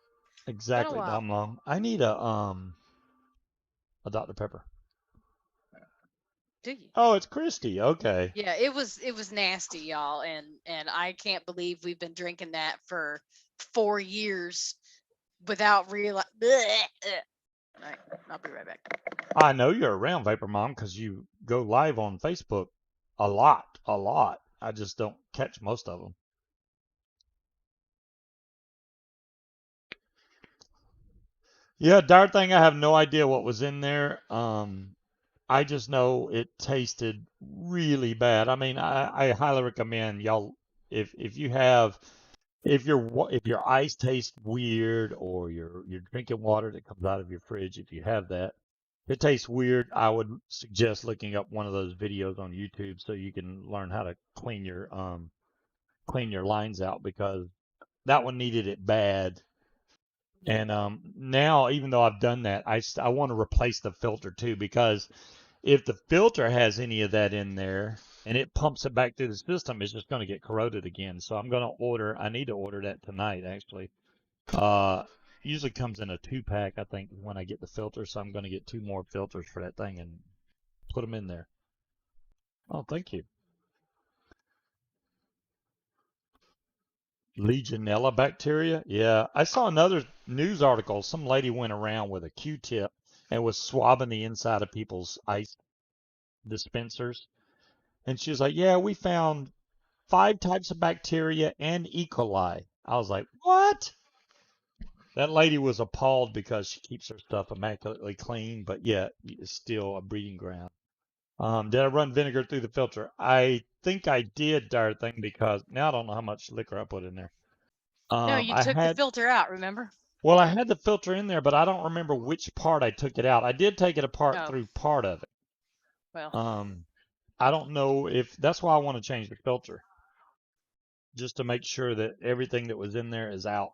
a Exactly, while. Dom Long. I need a Dr. Pepper. Do you? Oh, it's Christy. Okay. Yeah, it was nasty, y'all, and I can't believe we've been drinking that for 4 years without real. All right, I'll be right back. I know you're around Vapor Mom because you go live on Facebook a lot, a lot. I just don't catch most of them. Yeah, darn thing, I have no idea what was in there. I just know it tasted really bad. I mean, I highly recommend y'all if you have if your ice tastes weird or you're drinking water that comes out of your fridge, if you have that, if it tastes weird, I would suggest looking up one of those videos on YouTube so you can learn how to clean your lines out because that one needed it bad. And now, even though I've done that, I want to replace the filter too because if the filter has any of that in there and it pumps it back through the system, it's just going to get corroded again. So I need to order that tonight actually. Uh, Usually comes in a 2-pack, I think, when I get the filter. So I'm going to get 2 more filters for that thing and put them in there. Oh, thank you. Legionella bacteria? Yeah. I saw another news article. Some lady went around with a Q-tip and was swabbing the inside of people's ice dispensers. And she was like, yeah, we found 5 types of bacteria and E. coli. I was like, what? That lady was appalled because she keeps her stuff immaculately clean, but yet it's still a breeding ground. Did I run vinegar through the filter? I think I did, darn thing, because now I don't know how much liquor I put in there. No, you I took the had, filter out. Remember? well, I had the filter in there, but I don't remember which part I took it out. I did take it apart Oh, through part of it. well. I don't know if that's why I want to change the filter, just to make sure that everything that was in there is out.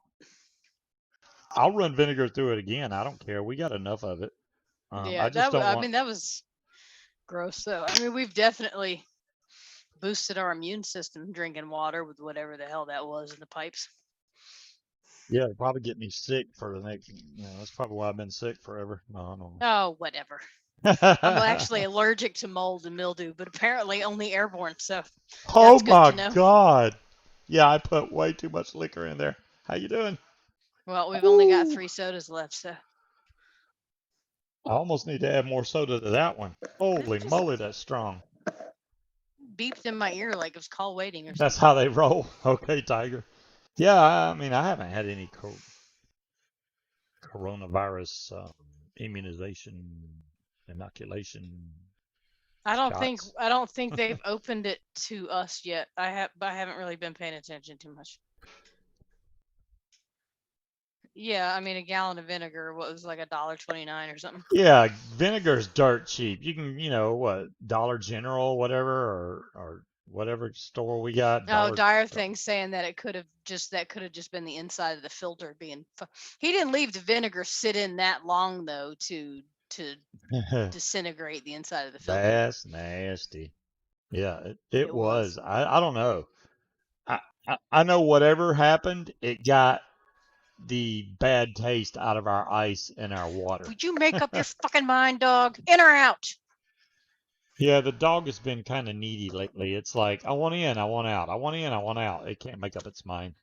I'll run vinegar through it again. I don't care. We got enough of it. Yeah, I just don't I want. mean that was gross though. I mean we've definitely boosted our immune system drinking water with whatever the hell that was in the pipes. Yeah, it'll probably get me sick for the next. That's probably why I've been sick forever. No, I don't Oh, whatever. I'm actually know. allergic to mold and mildew, but apparently only airborne, so Oh that's good to my know. God. Yeah, I put way too much liquor in there. How you doing? Well, we've only got Ooh. 3 sodas left, so I almost need to add more soda to that one. it Holy just moly, that's strong. beeped in my ear like it was call waiting or That's something. how they roll. Okay, Tiger. Yeah, I mean, I haven't had any coronavirus immunization, inoculation shots. I don't think they've opened it to us yet. I haven't really been paying attention too much. Yeah, I mean a gallon of vinegar was like $1.29 or something. Yeah, vinegar's dirt cheap. You can, what, Dollar General, whatever, or whatever store we got, Oh, Dollar. Dire Thing saying that it could have just been the inside of the filter being. He didn't leave the vinegar sit in that long though to disintegrate the inside of the filter. That's nasty. Yeah, it It was. was. I don't know. I know whatever happened, it got the bad taste out of our ice and our water. Would you make up your fucking mind, dog? In or out? Yeah, the dog has been kind of needy lately. It's like, I want in, I want out. I want in, I want out. It can't make up its mind.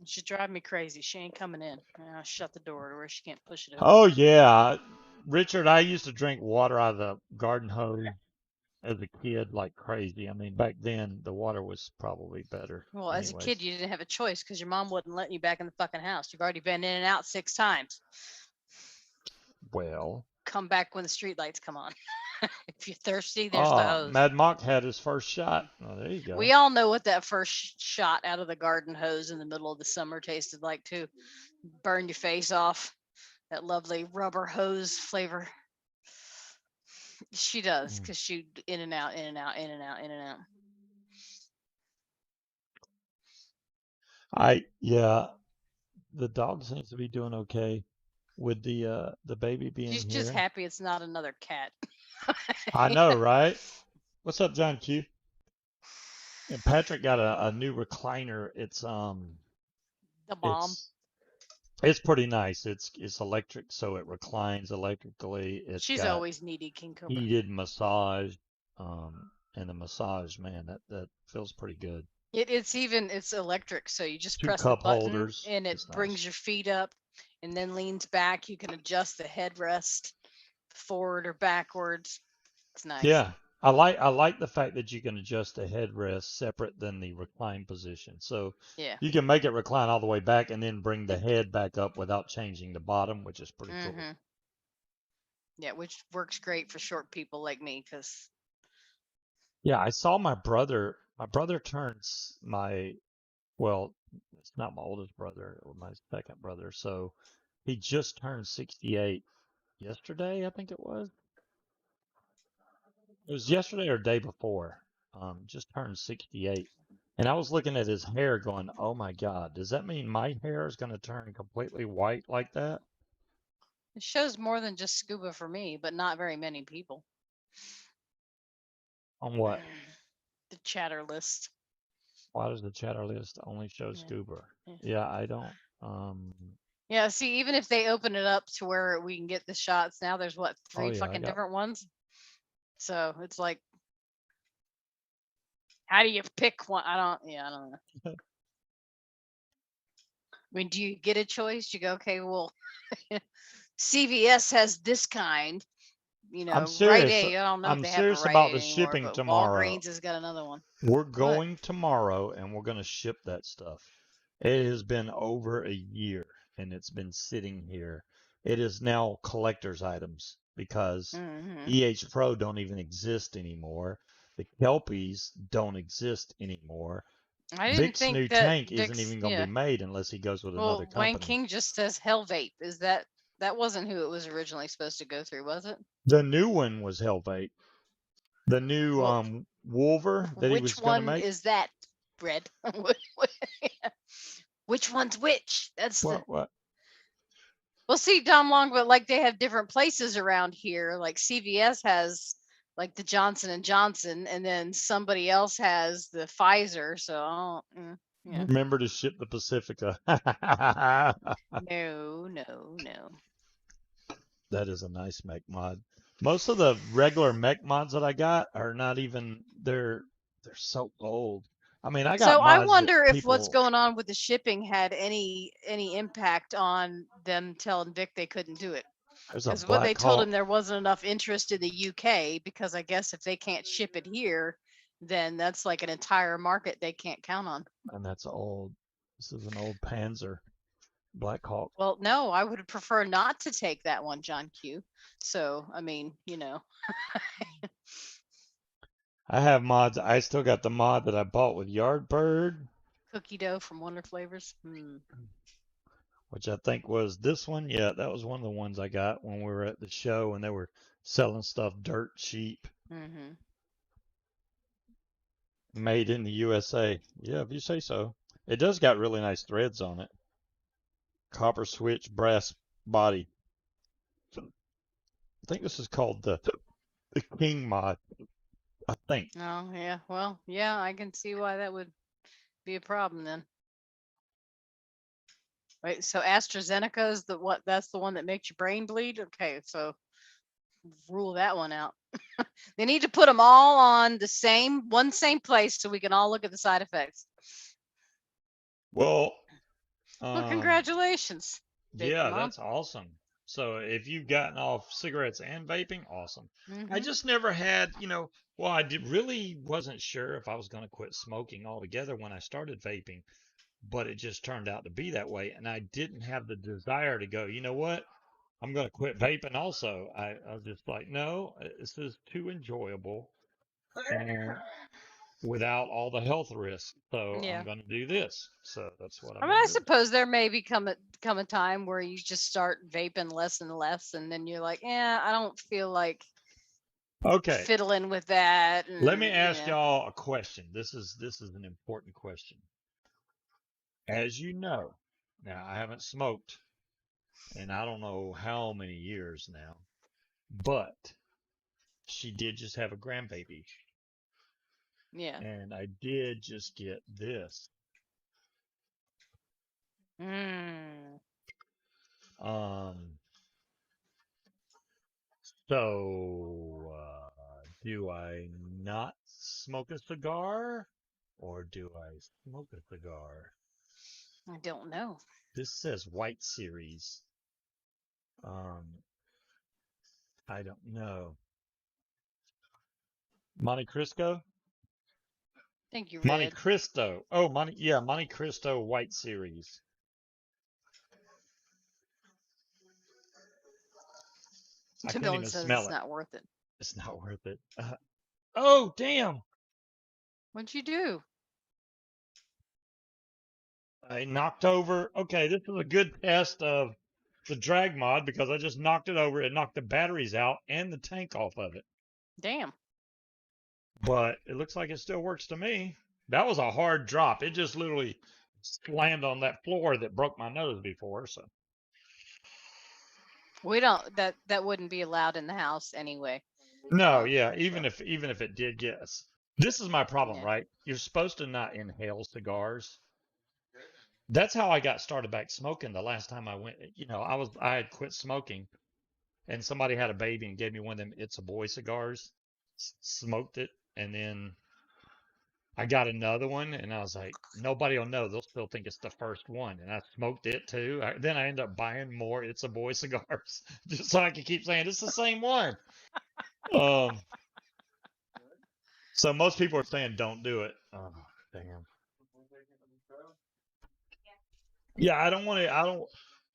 She drive me crazy. She ain't coming in. I'll shut the door to where she can't push it open. Oh, yeah. Richard, I used to drink water out of the garden hose as a kid like crazy. I mean, back then the water was probably better. Well, as a kid, Anyways, you didn't have a choice because your mom wouldn't let you back in the fucking house. You've already been in and out 6 times. well, Come back when the street lights come on. If you're thirsty, there's the hose. Mad Mock had his first shot. Oh, there you go. We all know what that first shot out of the garden hose in the middle of the summer tasted like too. Burn your face off. That lovely rubber hose flavor. She does Mm. because she in and out, in and out, in and out, in and out. Yeah, the dog seems to be doing okay with the baby being She's just here. happy it's not another cat. I know, right? What's up, John Q? And Patrick got a new recliner. The bomb. It's it's pretty nice. It's electric, so it reclines electrically. It's She's got always needy, King Cobra. heated massage, and the massage, man, that feels pretty good. It's electric, so you just Two press the cup button holders. and it It's brings nice. your feet up and then leans back. You can adjust the headrest forward or backwards. It's nice. Yeah, I like the fact that you can adjust the headrest separate than the recline position. So Yeah. you can make it recline all the way back and then bring the head back up without changing the bottom, which is pretty cool. Mm-hmm. Yeah, which works great for short people like me because Yeah, I saw my brother. My brother turns my, well, it's not my oldest brother, or my second brother. So he just turned 68 yesterday, I think it was. It was yesterday or day before. Just turned 68. And I was looking at his hair going, oh my God, does that mean my hair is going to turn completely white like that? it shows more than just scuba for me, but not very many people. On what? The chatter list. Why does the chatter list only show Yeah. scuba? Yeah. Yeah, I don't. Um, Yeah, see, even if they open it up to where we can get the shots now, there's what, oh three yeah, I fucking got. different ones? So it's like, how do you pick one? I don't know. I mean, do you get a choice? You go, okay, well, CVS has this kind, I'm Rite serious. Aid. I don't know if I'm they have a serious Rite about Aid the anymore, shipping but tomorrow. Walgreens has got another one. We're What? going tomorrow and we're going to ship that stuff. It has been over a year and it's been sitting here. It is now collector's items because Mm-hmm. EH Pro don't even exist anymore. The Kelpies don't exist anymore. I didn't Vic's think new that tank isn't Vicks, even going to yeah. be made unless he goes with another Well, Wayne company. King just says Hell Vape. Is that wasn't who it was originally supposed to go through, was it? The new one was Hellbait. The new Well, Wolver that he which was going to one make. is that, Red? Which one's which? That's the What? Well, see, Dom Long, but like they have different places around here. Like CVS has like the Johnson and Johnson, and then somebody else has the Pfizer. So, yeah, Remember to ship the Pacifica. no, no, no. That is a nice mech mod. Most of the regular mech mods that I got are not even they're so old. I mean, I got So I mods that wonder if what's people going on with the shipping had any impact on them telling Vic they couldn't do it. there's a Because what they Black told Hawk him there wasn't enough interest in the UK. Because I guess if they can't ship it here, then that's like an entire market they can't count on. and that's old. This is an old Panzer Black Hawk. Well, no, I would prefer not to take that one, John Q. So, I mean, I have mods. I still got the mod that I bought with Yardbird, cookie dough from Wonder Flavors. which I think was this one. Yeah, that was one of the ones I got when we were at the show and they were selling stuff dirt cheap. Mm-hmm. Made in the USA. Yeah, if you say so. It does got really nice threads on it. Copper switch, brass body. I think this is called the King mod. I think. Oh, yeah. Well, yeah, I can see why that would be a problem then. Right. So AstraZeneca is that's the one that makes your brain bleed. Okay, so rule that one out. They need to put them all on the same place so we can all look at the side effects. Well, Well, congratulations, vaping yeah, mom. that's awesome. So if you've gotten off cigarettes and vaping, awesome. I Mm-hmm. just never had, well, really wasn't sure if I was going to quit smoking altogether when I started vaping, but it just turned out to be that way. And I didn't have the desire to go, you know what? I'm going to quit vaping also. I was just like, no, this is too enjoyable and without all the health risks. So I'm Yeah. going to do this. So that's what I I've mean, been I doing. suppose there may come a time where you just start vaping less and less, and then you're like, yeah, I don't feel like Okay, fiddling with that, let me and ask y'all a question. This is an important question. As you know, now I haven't smoked in I don't know how many years now, but she did just have a grandbaby. Yeah. And I did just get this. Mm. Um, so do I not smoke a cigar, or do I smoke a cigar? I don't know. This says White Series. Um, I don't know. Monte Cristo? I think you Monte read. Cristo. Oh, Monte Cristo White Series. I can't Dylan even says smell it's it. not worth it. It's not worth it. Oh, damn. What'd you do? I knocked over. Okay, this is a good test of the drag mod because I just knocked it over. It knocked the batteries out and the tank off of it. Damn. But it looks like it still works to me. That was a hard drop. It just literally slammed on that floor that broke my nose before. So We don't. That wouldn't be allowed in the house anyway. no, yeah. So Even if it did, yes. This is my problem, yeah. right? You're supposed to not inhale cigars. That's how I got started back smoking the last time I went. I had quit smoking, and somebody had a baby and gave me one of them It's a Boy cigars. Smoked it, and then I got another one, and I was like, nobody will know. They'll still think it's the first one. And I smoked it too. Then I ended up buying more It's a Boy cigars just so I could keep saying it's the same one. Um, so most people are saying don't do it. Oh, damn. Yeah, I don't want to. I don't.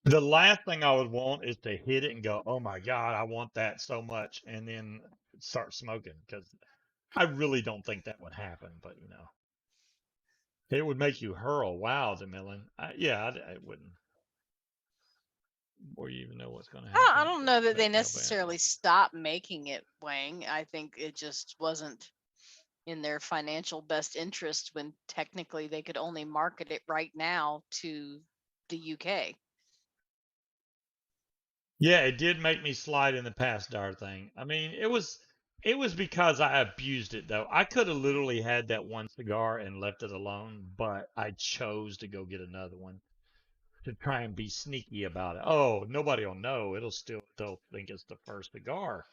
The last thing I would want is to hit it and go, "Oh my God, I want that so much," and then start smoking because I really don't think that would happen. But it would make you hurl. Wow, DeMillan. I wouldn't. Or you even know what's going to I happen. don't It'll know that they make no bad. necessarily stopped making it, Wang. I think it just wasn't in their financial best interest when technically they could only market it right now to the UK. Yeah, it did make me slide in the past dar thing. I mean, it was because I abused it though. I could have literally had that one cigar and left it alone, but I chose to go get another one to try and be sneaky about it. Oh, nobody will know. They'll think it's the first cigar.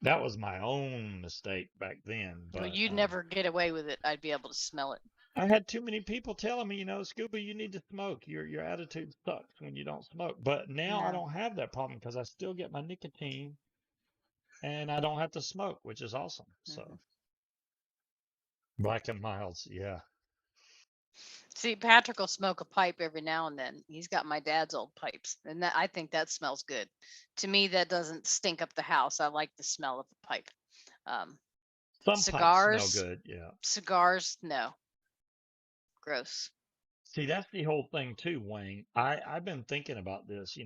That was my own mistake back then, Well, but you'd never get away with it. I'd be able to smell it. I had too many people telling me, Scuba, you need to smoke. Your attitude sucks when you don't smoke. But now I No. don't have that problem because I still get my nicotine and I don't have to smoke, which is awesome. Hmm. So Black and Milds, yeah. See, Patrick will smoke a pipe every now and then. He's got my dad's old pipes, and I think that smells good. To me, that doesn't stink up the house. I like the smell of the pipe. Um, Some pipes smell cigars, good, yeah. no, gross. See, that's the whole thing too, Wayne. I've been thinking about this.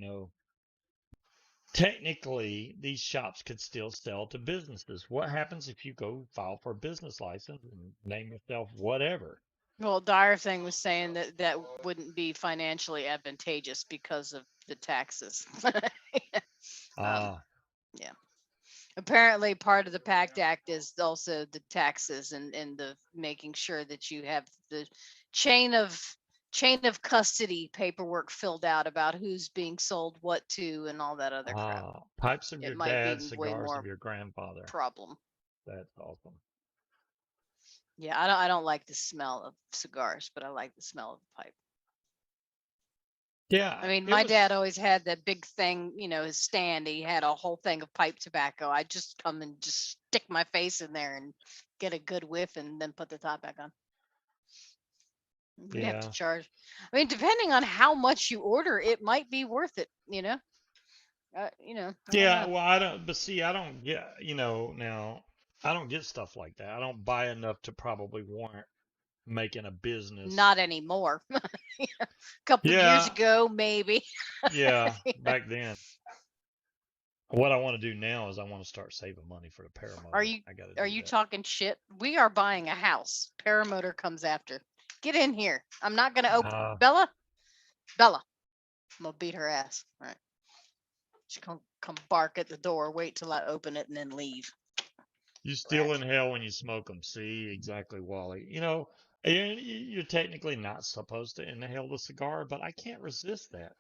Technically, these shops could still sell to businesses. What happens if you go file for a business license and name yourself whatever? Well, Dyer thing was saying that that wouldn't be financially advantageous because of the taxes. um, Ah, yeah. Apparently, part of the PACT Act is also the taxes and the making sure that you have the chain of chain of custody paperwork filled out about who's being sold what to and all that other crap. pipes of It your might be dad, way cigars of more your grandfather. problem. That's awesome. Yeah, I don't like the smell of cigars, but I like the smell of the pipe. I Yeah, mean, it my dad was. always had that big thing, his stand. He had a whole thing of pipe tobacco. I just come and just stick my face in there and get a good whiff and then put the top back on. We'd have to Yeah, charge. I mean, depending on how much you order, it might be worth it. I don't yeah. know. Well, I don't. But see, I don't get. Now I don't get stuff like that. I don't buy enough to probably warrant making a business. Not anymore. A couple years Yeah, ago, maybe. yeah. Back then, what I want to do now is I want to start saving money for the Are paramotor. you I got to are do you that. talking shit? We are buying a house. Paramotor comes after. Get in here. I'm not gonna open Uh, Bella. Bella. I'm gonna beat her ass. All right. She come bark at the door, wait till I open it and then leave. You still Rat. inhale when you smoke them. See, exactly, Wally. And you're technically not supposed to inhale the cigar, but I can't resist that.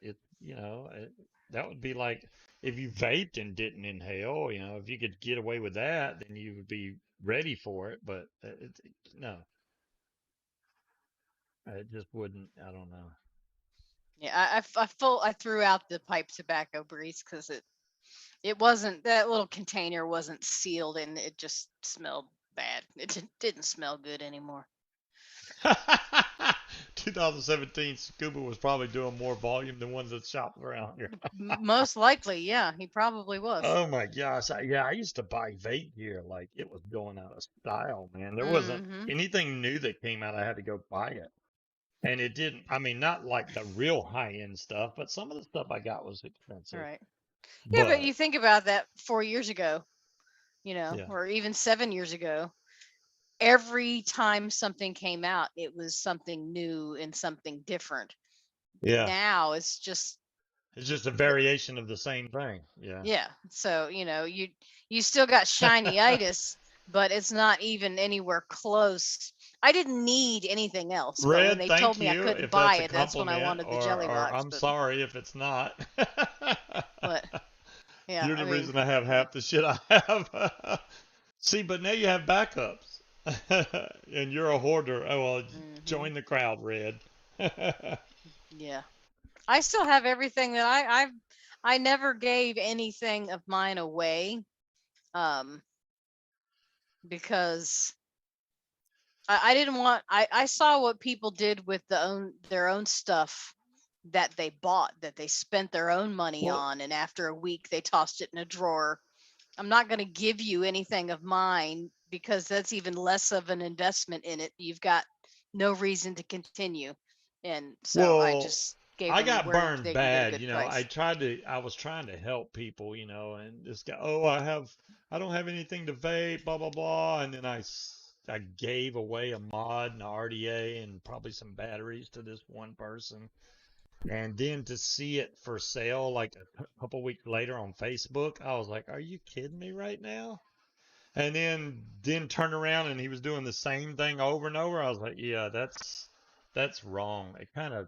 That would be like if you vaped and didn't inhale. If you could get away with that, then you would be ready for it. But no, it just wouldn't. I don't know. Yeah, I threw out the pipe tobacco breeze because it wasn't, that little container wasn't sealed and it just smelled bad. It didn't smell good anymore. 2017, Scuba was probably doing more volume than ones that shopped around here. Most likely, yeah, he probably was. Oh my gosh. I used to buy vape gear like it was going out of style, man. There wasn't Mm-hmm. anything new that came out, I had to go buy it. And it didn't, I mean, not like the real high end stuff, but some of the stuff I got was All expensive. right. Yeah, but But you think about that 4 years ago, yeah. or even 7 years ago, every time something came out, it was something new and something different. Yeah. Now it's just, It's just a variation of the same thing. Yeah. yeah. So, you still got shiny-itis, but it's not even anywhere close. I didn't need anything else, but when Red, they told thank me I you couldn't if buy that's a it, that's when I compliment, wanted the jelly or box. I'm But sorry if it's not. but yeah, You're I the mean, reason I have yeah. half the shit I have. See, but now you have backups. And you're a hoarder. Oh, well, Hmm. join the crowd, Red. Yeah. I still have everything that I never gave anything of mine away, um because I didn't want, I saw what people did with their own stuff that they bought, that they spent their own money Well, on, and after a week they tossed it in a drawer. I'm not going to give you anything of mine because that's even less of an investment in it. You've got no reason to continue. And so I well, just gave I them got where burned they can get a bad. good price. I was trying to help people, and this guy, oh, I don't have anything to vape, blah, blah, blah. And then I gave away a mod and a RDA and probably some batteries to this one person. And then to see it for sale like a couple weeks later on Facebook, I was like, "Are you kidding me right now?" And then turn around and he was doing the same thing over and over. I was like, "Yeah, that's wrong." It kind of,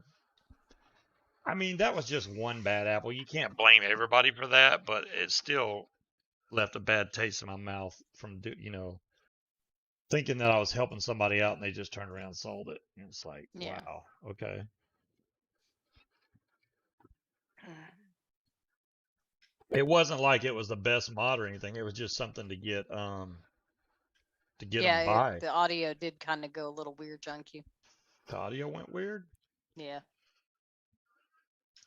I mean, that was just one bad apple. You can't blame everybody for that, but it still left a bad taste in my mouth from thinking that I was helping somebody out and they just turned around and sold it. And it's like, Yeah. wow, okay. It wasn't like it was the best mod or anything. It was just something to get them Yeah, by. the audio did kind of go a little weird, junky. The audio went weird. Yeah.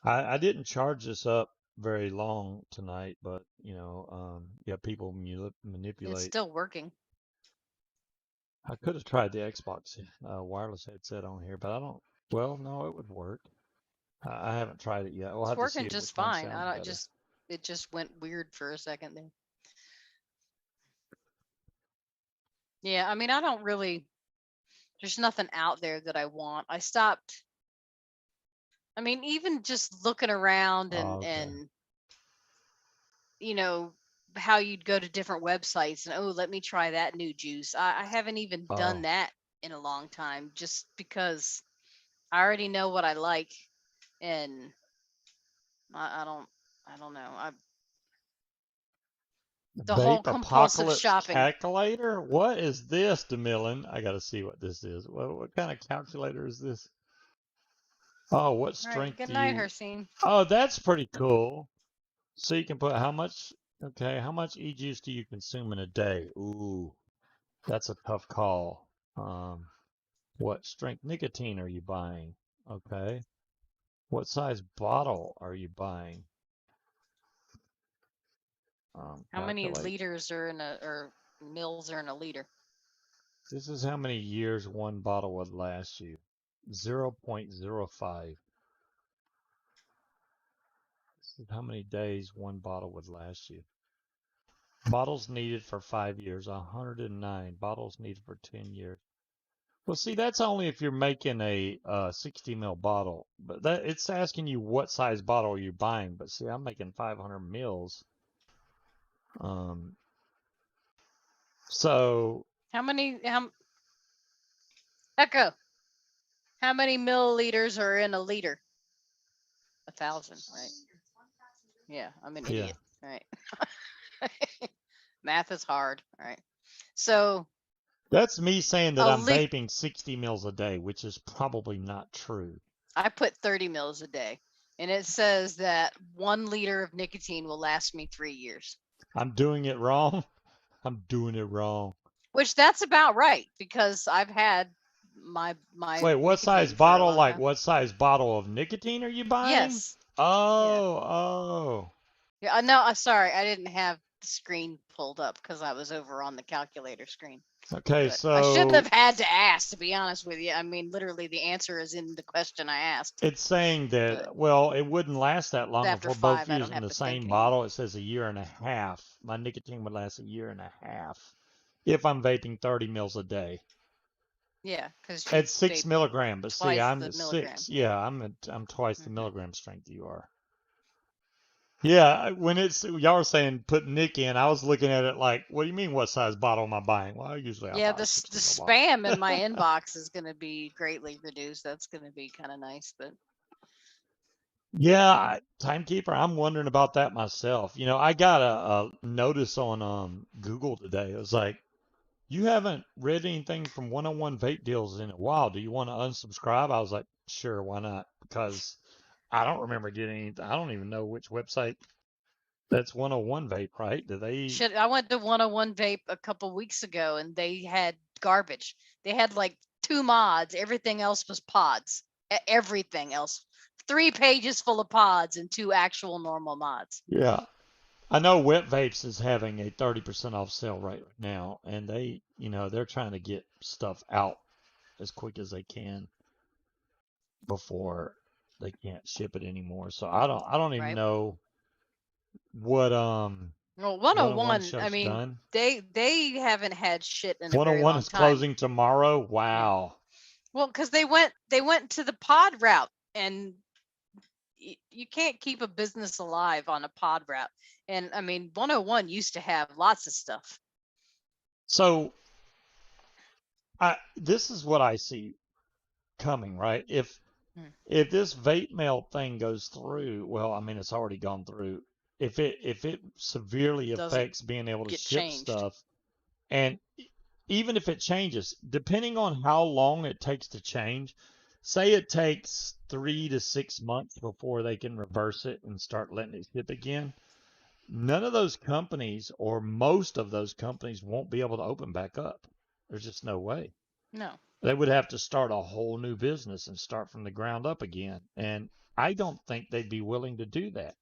I didn't charge this up very long tonight, but yeah, people It's manipulate. still working. I could have tried the Xbox wireless headset on here, but I don't. Well, no, it would work. I haven't tried it yet. We'll It's have to see working just which one fine. sounds I don't better. just It just went weird for a second there. Yeah, I mean, I don't really, there's nothing out there that I want. I stopped. I mean, even just looking around Oh, and okay. you know how you'd go to different websites and, oh, let me try that new juice. I haven't even done Oh, that in a long time, just because I already know what I like, and I don't know. The whole Vape compulsive Apocalypse shopping. Calculator? What is this, DeMillan? I got to see what this is. What kind of calculator is this? Oh, what All right. strength Good do night, you? Hercine. Oh, that's pretty cool. So you can put how much, okay, how much e-juice do you consume in a day? Ooh, that's a tough call. Um, what strength nicotine are you buying? Okay. What size bottle are you buying? How many Calculate. liters are in a, or mils are in a liter? This is how many years one bottle would last you. 0.05. This is how many days one bottle would last you. Bottles needed for 5 years, 109. Bottles needed for 10 years. Well, see, that's only if you're making a 60 ml bottle. But it's asking you what size bottle you're buying. But see, I'm making 500 mils. Um, So How many? Echo. How many milliliters are in a liter? 1,000, right? Yeah, I'm an yeah, idiot. Right. Math is hard. Right. So that's me saying that a I'm lit. vaping 60 mils a day, which is probably not true. I put 30 mils a day, and it says that 1 liter of nicotine will last me 3 years. I'm doing it wrong. I'm doing it wrong. Which that's about right because I've had my Wait, what size nicotine for a bottle? long Like, time. what size bottle of nicotine are you buying? Yes. Yeah. Oh, Yeah. No, I'm sorry. I didn't have the screen pulled up because I was over on the calculator screen. oh. Okay, But I shouldn't so have had to ask, to be honest with you. I mean, literally, the answer is in the question I asked. it's saying But that, well, it wouldn't last that long if after we're both 5, I don't using have the to think same anymore. bottle. It says a year and a half. My nicotine would last a year and a half if I'm vaping 30 mils a day. Yeah, because you At six vape milligram, but see, twice I'm the at milligram. 6. Yeah, I'm twice the Hmm. milligram strength you are. Yeah, when it's y'all are saying put Nick in, I was looking at it like, what do you mean? What size bottle am I buying? Well, usually I Yeah, buy the a 60 ml bottle. spam in my inbox is going to be greatly reduced. That's going to be kind of nice, but Yeah, timekeeper. I'm wondering about that myself. I got a notice on Google today. It was like, you haven't read anything from 101 Vape Deals in a while. Do you want to unsubscribe? I was like, sure, why not? Because I don't remember getting anything. I don't even know which website. That's 101 Vape, right? Do they? shit. I went to 101 Vape a couple weeks ago and they had garbage. They had like 2 mods. Everything else was pods. Everything else. 3 pages full of pods and 2 actual normal mods. Yeah. I know Wet Vapes is having a 30% off sale right now, and they're trying to get stuff out as quick as they can before they can't ship it anymore. So I don't even Right. know what Well, 101 101, I shut's mean, done. they haven't had shit in a very 101 long is time. closing tomorrow. Yeah. Wow. Well, because they went to the pod route, and you can't keep a business alive on a pod route. And I mean, 101 used to have lots of stuff. So this is what I see coming, right? If Hmm. if this vape mail thing goes through, well, I mean it's already gone through. If it severely Doesn't affects being able to get ship changed. stuff, and even if it changes, depending on how long it takes to change, say it takes 3 to 6 months before they can reverse it and start letting it ship again, none of those companies or most of those companies won't be able to open back up. There's just no way. No, They would have to start a whole new business and start from the ground up again. And I don't think they'd be willing to do that.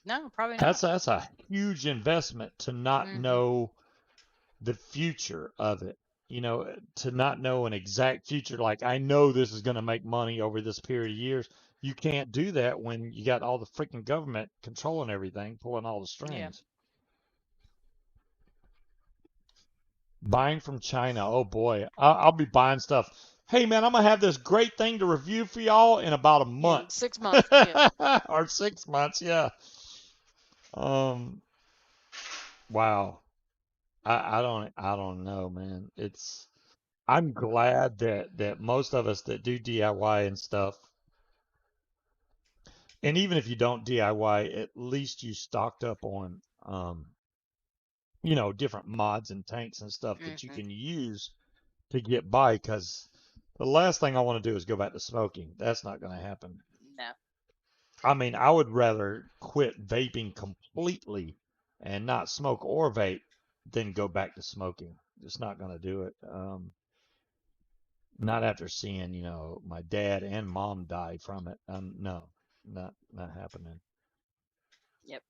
no, probably That's not. that's a huge investment to not Hmm. know the future of it. To not know an exact future. Like, I know this is going to make money over this period of years. You can't do that when you got all the freaking government controlling everything, pulling all the Yeah. strings. Buying from China. Oh boy, I'll be buying stuff. Hey man, I'm gonna have this great thing to review for y'all in about a In month 6 months. Yeah. or 6 months. Yeah. Um. Wow. I don't know, man. I'm glad that most of us that do DIY and stuff, and even if you don't DIY, at least you stocked up on different mods and tanks and stuff that you Hmm. can use to get by. Because the last thing I want to do is go back to smoking. That's not going to happen. No. I mean, I would rather quit vaping completely and not smoke or vape than go back to smoking. Just not going to do it. Not after seeing, my dad and mom die from it. No, not happening. Yep.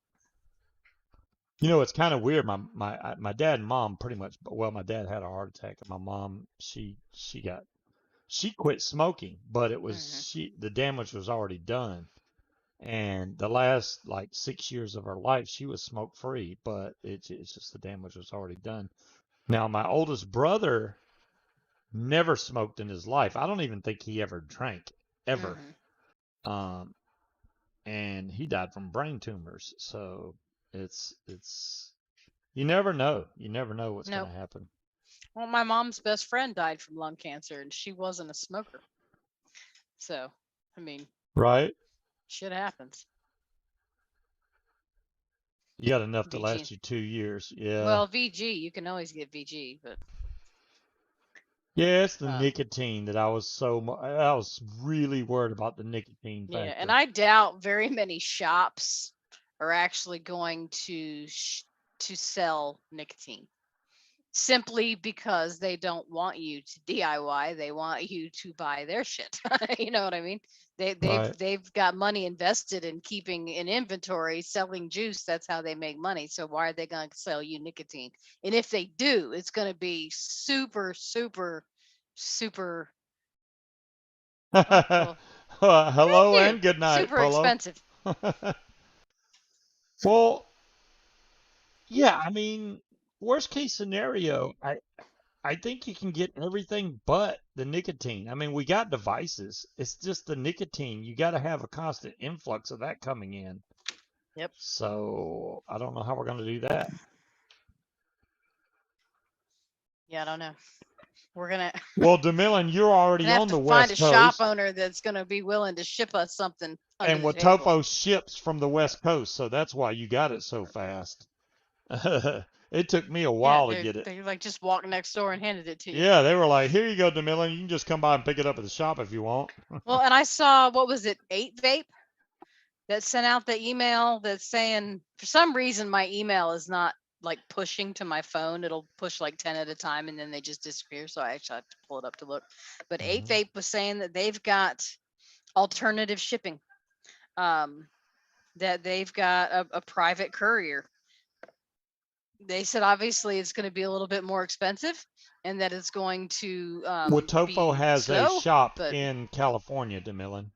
It's kind of weird. My dad and mom pretty much. Well, my dad had a heart attack, and my mom she quit smoking, but it was Hmm. the damage was already done. And the last like 6 years of her life, she was smoke free, but it's just the damage was already done. Now, my oldest brother never smoked in his life. I don't even think he ever drank, ever. Hmm. Um, and he died from brain tumors. So it's You never know. You never know what's going Nope. to happen. Well, my mom's best friend died from lung cancer, and she wasn't a smoker. So, I mean, Right? shit happens. You got enough to VG. last you 2 years. Yeah. Well, VG, you can always get VG, but Yeah, it's the um, nicotine that I was really worried about the nicotine yeah, and factor. I doubt very many shops are actually going to sell nicotine simply because they don't want you to DIY. They want you to buy their shit. You know what I mean? Right. They've got money invested in keeping in inventory, selling juice. That's how they make money. So why are they going to sell you nicotine? And if they do, it's going to be super, super, super. Oh, well, thank Hello you. and good night, Super Polo. expensive. Well, yeah, I mean, worst case scenario, I think you can get everything but the nicotine. I mean, we got devices. It's just the nicotine. You got to have a constant influx of that coming in. Yep. So I don't know how we're going to do that. Yeah, I don't know. We're gonna Well, DeMillan, you're already gonna have on to the find a West shop Coast, owner that's gonna be willing to ship us something under and the table. Watofo ships from the West Coast, so that's why you got it so fast. It took me a Yeah, while to get it. they like just walked next door and handed it to you. Yeah, they were like, "Here you go, DeMillan. You can just come by and pick it up at the shop if you want." Well, and I saw what was it, 8 Vape that sent out the email that's saying for some reason my email is not like pushing to my phone. It'll push like 10 at a time and then they just disappear. So I actually have to pull it up to look. But 8 Vape was saying that they've got alternative shipping. Um, that they've got a private courier. They said obviously it's going to be a little bit more expensive and that it's going to Watofo be has a slow, shop but in California, DeMillan.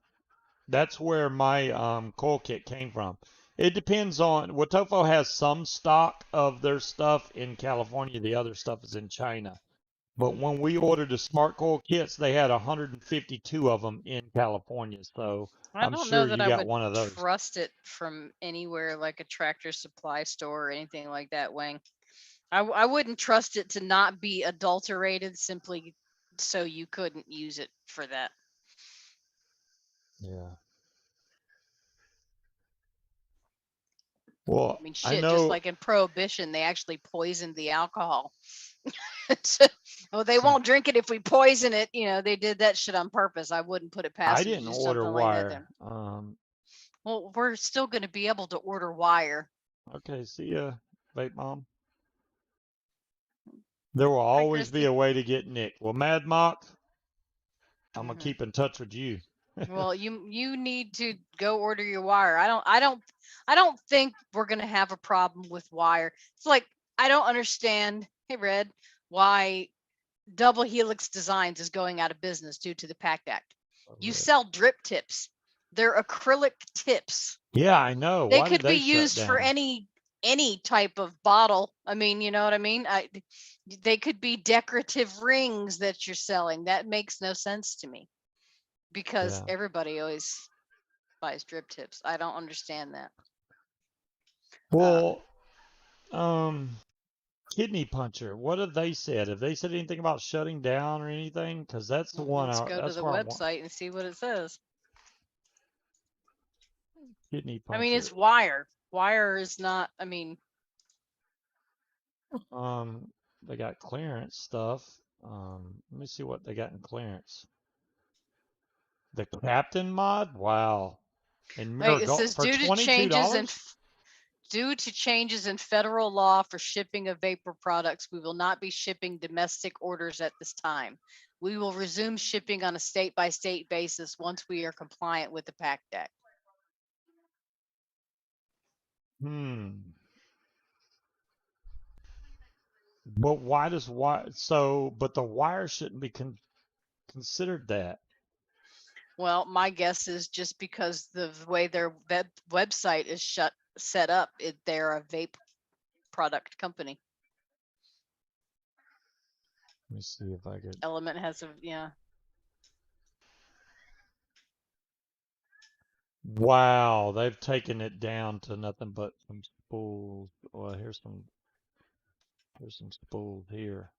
That's where my coil kit came from. It depends on Watofo has some stock of their stuff in California. The other stuff is in China. But when we ordered the smart coil kits, they had 152 of them in California. So I I'm don't know sure that you I got would one of those. trust it from anywhere like a Tractor Supply store or anything like that, Wang. I wouldn't trust it to not be adulterated simply so you couldn't use it for that. Yeah. Well, I mean, I shit, just know. like in Prohibition, they actually poisoned the alcohol. Well, they See, won't drink it if we poison it. You know, they did that shit on purpose. I wouldn't put it I past them to didn't do order something like that wire. then. Well, we're still going to be able to order wire. Okay, see ya, vape mom. There will Hi, always be Christy. a way to get Nick. Well, Mad Mock, I'm gonna Hmm. keep in touch with you. Well, you need to go order your wire. I don't think we're gonna have a problem with wire. It's like I don't understand. Hey, Red, why Double Helix Designs is going out of business due to the PACT Act. You sell drip tips. They're acrylic tips. Yeah, I know. They Why did could be they shut used for down? any type of bottle. I mean, you know what I mean? They could be decorative rings that you're selling. That makes no sense to me because Yeah. everybody always buys drip tips. I don't understand that. Um, Well, um, kidney puncher. What have they said? Have they said anything about shutting down or anything? Because that's the one. let's go to That's the where I want website and see what it says. kidney I mean, puncher. it's wire. Wire is not. I mean, They got clearance stuff. Let me see what they got in clearance. The Captain mod. Wow. In wait. It Marigold says for $22. due to changes in federal law for shipping of vapor products, we will not be shipping domestic orders at this time. We will resume shipping on a state by state basis once we are compliant with the PACT Act. Hmm. But why does wire? So, but the wire shouldn't be considered that. Well, my guess is just because the way their website is set up, they're a vape product company. Let me see if I could. Element has a yeah. Wow, they've taken it down to nothing but some spools. Well, here's some. There's some spools here.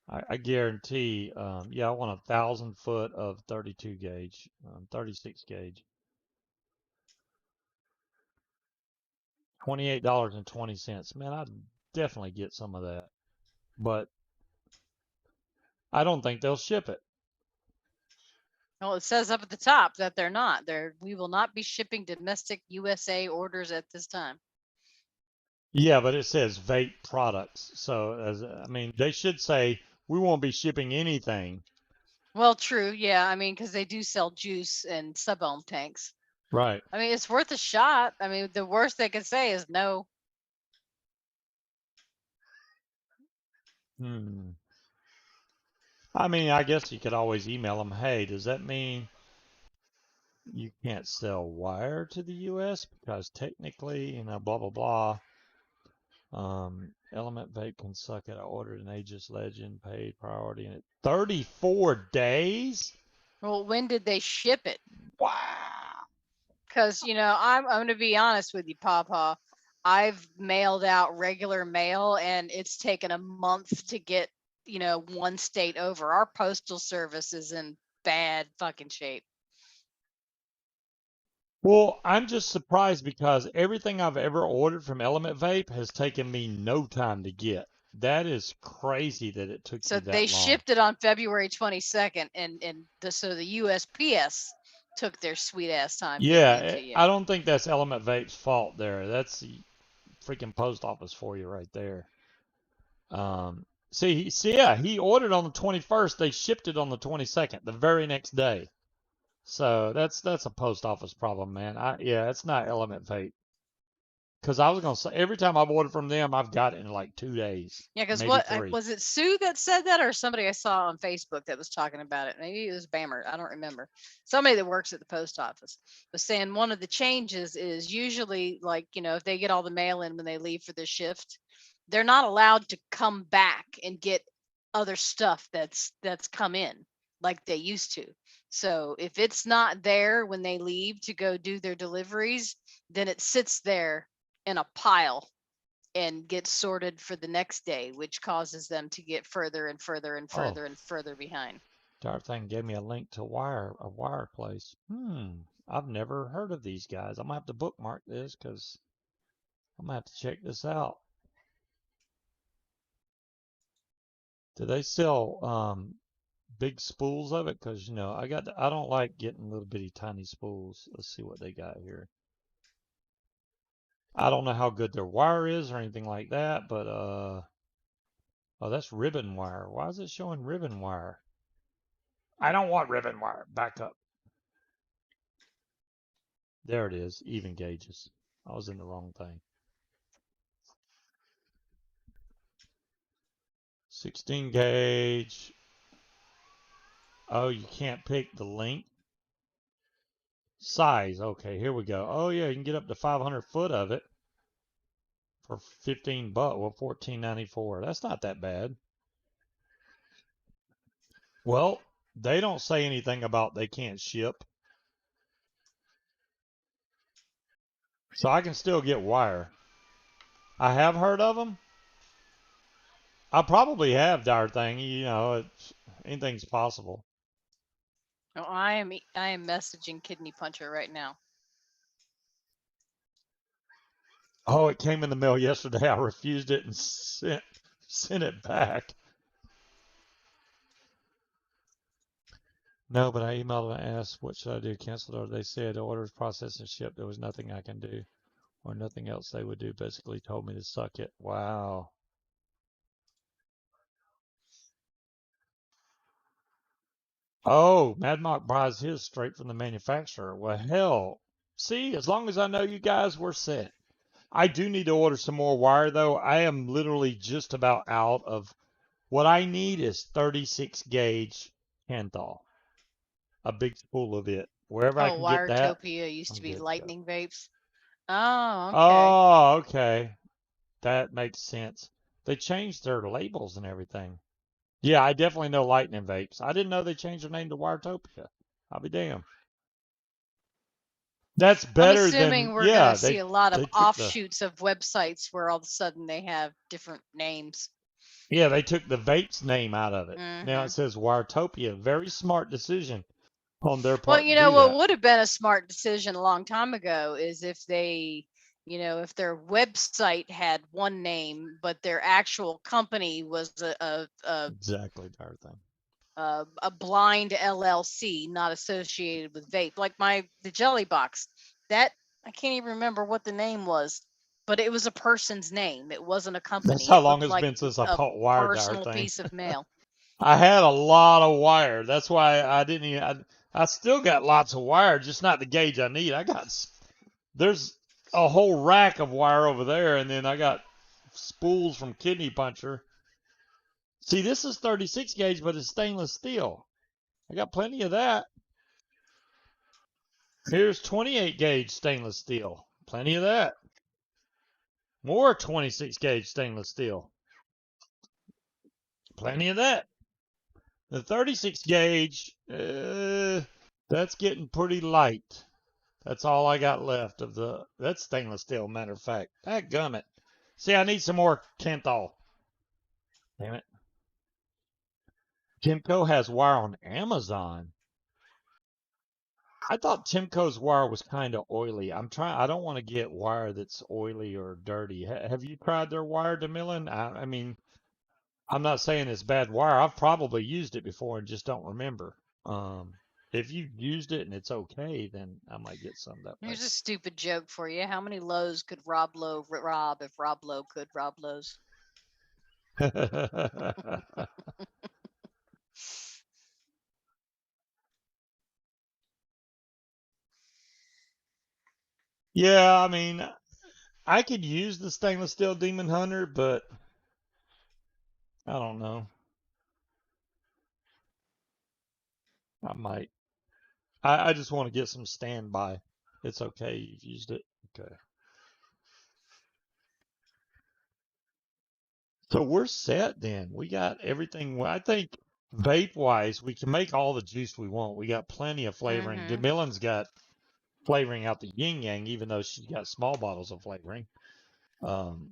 I guarantee, yeah, I want 1,000 foot of 32 gauge, 36 gauge. $28.20. Man, I'd definitely get some of that. But I don't think they'll ship it. Well, it says up at the top that they're not. We will not be shipping domestic USA orders at this time. Yeah, but it says vape products. So, I mean, they should say we won't be shipping anything. Well, true. Yeah. I mean, because they do sell juice and sub-ohm tanks. Right. I mean, it's worth a shot. I mean, the worst they could say is no. I mean, I guess you could always email them, hey, does that mean you can't sell wire to the U.S. because technically, blah, blah, blah. Element Vape can suck it. I ordered an Aegis Legend, paid priority in it. 34 days? Well, when did they ship it? Wow. Because, I'm going to be honest with you, Pawpaw. I've mailed out regular mail and it's taken a month to get, one state over. Our postal service is in bad fucking shape. Well, I'm just surprised because everything I've ever ordered from Element Vape has taken me no time to get. That is crazy that it took So you that they long. shipped it on February 22nd, so the USPS took their sweet ass time getting it to you. I don't think that's Element Vape's fault there. That's the freaking post office for you right there. He ordered on the 21st. They shipped it on the 22nd, the very next day. So that's a post office problem, man. It's not Element Vape. Because I was gonna say every time I've ordered from them, I've got it in like 2 days. Yeah, because maybe 3. was it Sue that said that, or somebody I saw on Facebook that was talking about it? Maybe it was Bammer. I don't remember. Somebody that works at the post office was saying one of the changes is usually like, if they get all the mail in when they leave for their shift, they're not allowed to come back and get other stuff that's come in like they used to. So if it's not there when they leave to go do their deliveries, then it sits there in a pile and gets sorted for the next day, which causes them to get further and further and further and further behind. Darn thing gave me a link to a wire place. I've never heard of these guys. I'm gonna have to bookmark this because I'm gonna have to check this out. Do they sell big spools of it? Because I don't like getting little bitty tiny spools. Let's see what they got here. I don't know how good their wire is or anything like that, but oh, that's ribbon wire. Why is it showing ribbon wire? I don't want ribbon wire. Back up. There it is. Even gauges. I was in the wrong thing. 16 gauge. Oh, you can't pick the length. Size. Okay, here we go. Oh yeah, you can get up to 500 foot of it for $15. Well, $14.94. That's not that bad. Well, they don't say anything about they can't ship. So I can still get wire. I have heard of them. I probably have, darn thing. Anything's possible. Oh, I am messaging Kidney Puncher right now. Oh, it came in the mail yesterday. I refused it and sent it back. No, but I emailed them and asked, what should I do? Cancel the order. They said the order was processed and shipped. There was nothing I can do or nothing else they would do. Basically told me to suck it. Wow. Oh, Madmock buys his straight from the manufacturer. Well, hell. See, as long as I know you guys, we're set. I do need to order some more wire, though. I am literally just about out of what I need is 36 gauge Canthal. A big spool of it. Wherever I can get that. Wiretopia used to be to lightning vapes. Oh, okay. Oh, okay. That makes sense. They changed their labels and everything. Yeah, I definitely know Lightning Vapes. I didn't know they changed their name to Wiretopia. I'll be damned. That's better I'm assuming than we're gonna see a lot of they took offshoots of websites where all of a sudden they have different names. Yeah, they took the vape's name out of it. Now it Hmm. says Wiretopia. Very smart decision on their Well, part to do what that. would have been a smart decision a long time ago is if if their website had one name, but their actual company was Exactly, our thing. a blind LLC, not associated with vape. Like the jelly box, that I can't even remember what the name was, but it was a person's name. It wasn't a That's company. how It long looked it's like been since I a wired our personal thing. piece of mail. I had a lot of wire. That's why I didn't even. I still got lots of wire, just not the gauge I need. There's a whole rack of wire over there, and then I got spools from Kidney Puncher. See, this is 36 gauge, but it's stainless steel. I got plenty of that. Here's 28 gauge stainless steel. Plenty of that. More 26 gauge stainless steel. Plenty of that. The 36 gauge, that's getting pretty light. That's all I got left of that's stainless steel, matter of fact. Dadgummit. See, I need some more Kenthal. Damn it. Timco has wire on Amazon. I thought Timco's wire was kind of oily. I don't want to get wire that's oily or dirty. Have you tried their wire, DeMillan? I mean, I'm not saying it's bad wire. I've probably used it before and just don't remember. Um, if you've used it and it's okay, then I might get some that way. Here's a stupid joke for you. How many lows could Rob Lowe rob if Rob Lowe could rob Lowe's? Yeah, I mean, I could use the stainless steel Demon Hunter, but I don't know. I might. I just want to get some standby. It's okay. You've used it. Okay. So we're set then. We got everything. I think vape wise, we can make all the juice we want. We got plenty of flavoring. Mm-hmm. DeMillan's got flavoring out the yin yang, even though she's got small bottles of flavoring. Um,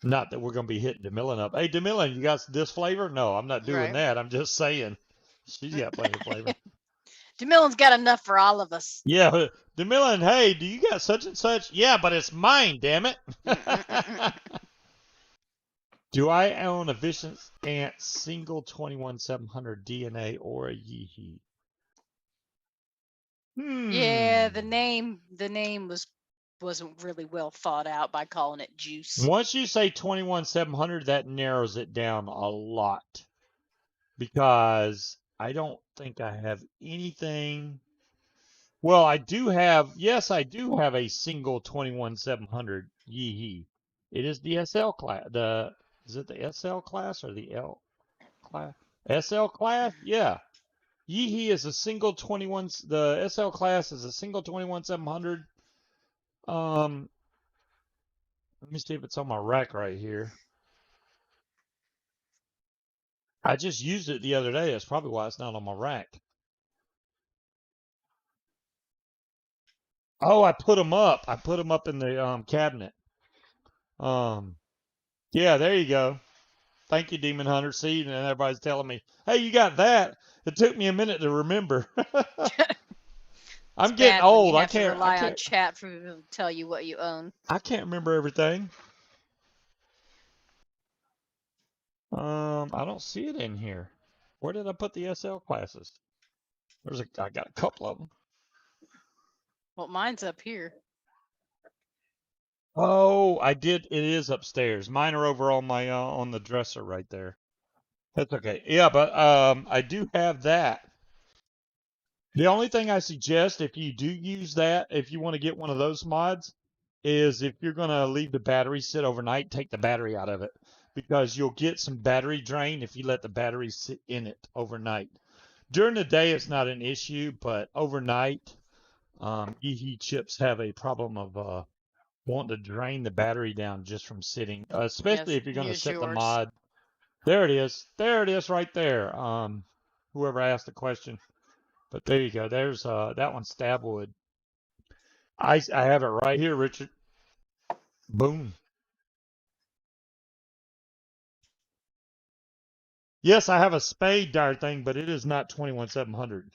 Not that we're going to be hitting DeMillan up. Hey, DeMillan, you got this flavor? No, I'm not doing Right. that. I'm just saying she's got plenty of flavor. DeMillan's got enough for all of us. Yeah, DeMillan, hey, do you got such and such? Yeah, but it's mine, damn it. Do I own a Vicious Ant single 21700 DNA or a Yeehee? Yeah, Hmm. the name wasn't really well thought out by calling it juice. Once you say 21700, that narrows it down a lot because I don't think I have anything. Well, yes, I do have a single 21700 Yeehee. It is the SL class. Is it the SL class or the L class? SL class? Yeah. Yeehee is a single 21. The SL class is a single 21700. Um, Let me see if it's on my rack right here. I just used it the other day. That's probably why it's not on my rack. Oh, I put them up. I put them up in the cabinet. Um, yeah, there you go. Thank you, Demon Hunter. See, and everybody's telling me, "Hey, you got that." It took me a minute to remember. It's I'm getting bad when you old. have to rely on chat for people to tell you what you own. I can't remember everything. I don't see it in here. Where did I put the SL classes? I got a couple of them. Well, mine's up here. Oh, I did. It is upstairs. Mine are over on my on the dresser right there. That's okay. Yeah, but I do have that. The only thing I suggest if you do use that, if you want to get one of those mods, is if you're going to leave the battery sit overnight, take the battery out of it because you'll get some battery drain if you let the battery sit in it overnight. During the day, it's not an issue, but overnight, EHE chips have a problem of wanting to drain the battery down just from sitting, especially Yes, if you're going to here's set the yours. mod. There it is. There it is right there. Whoever asked the question. But there you go. There's that one's stabwood. I have it right here, Richard. Boom. Yes, I have a spade dire thing, but it is not 21700.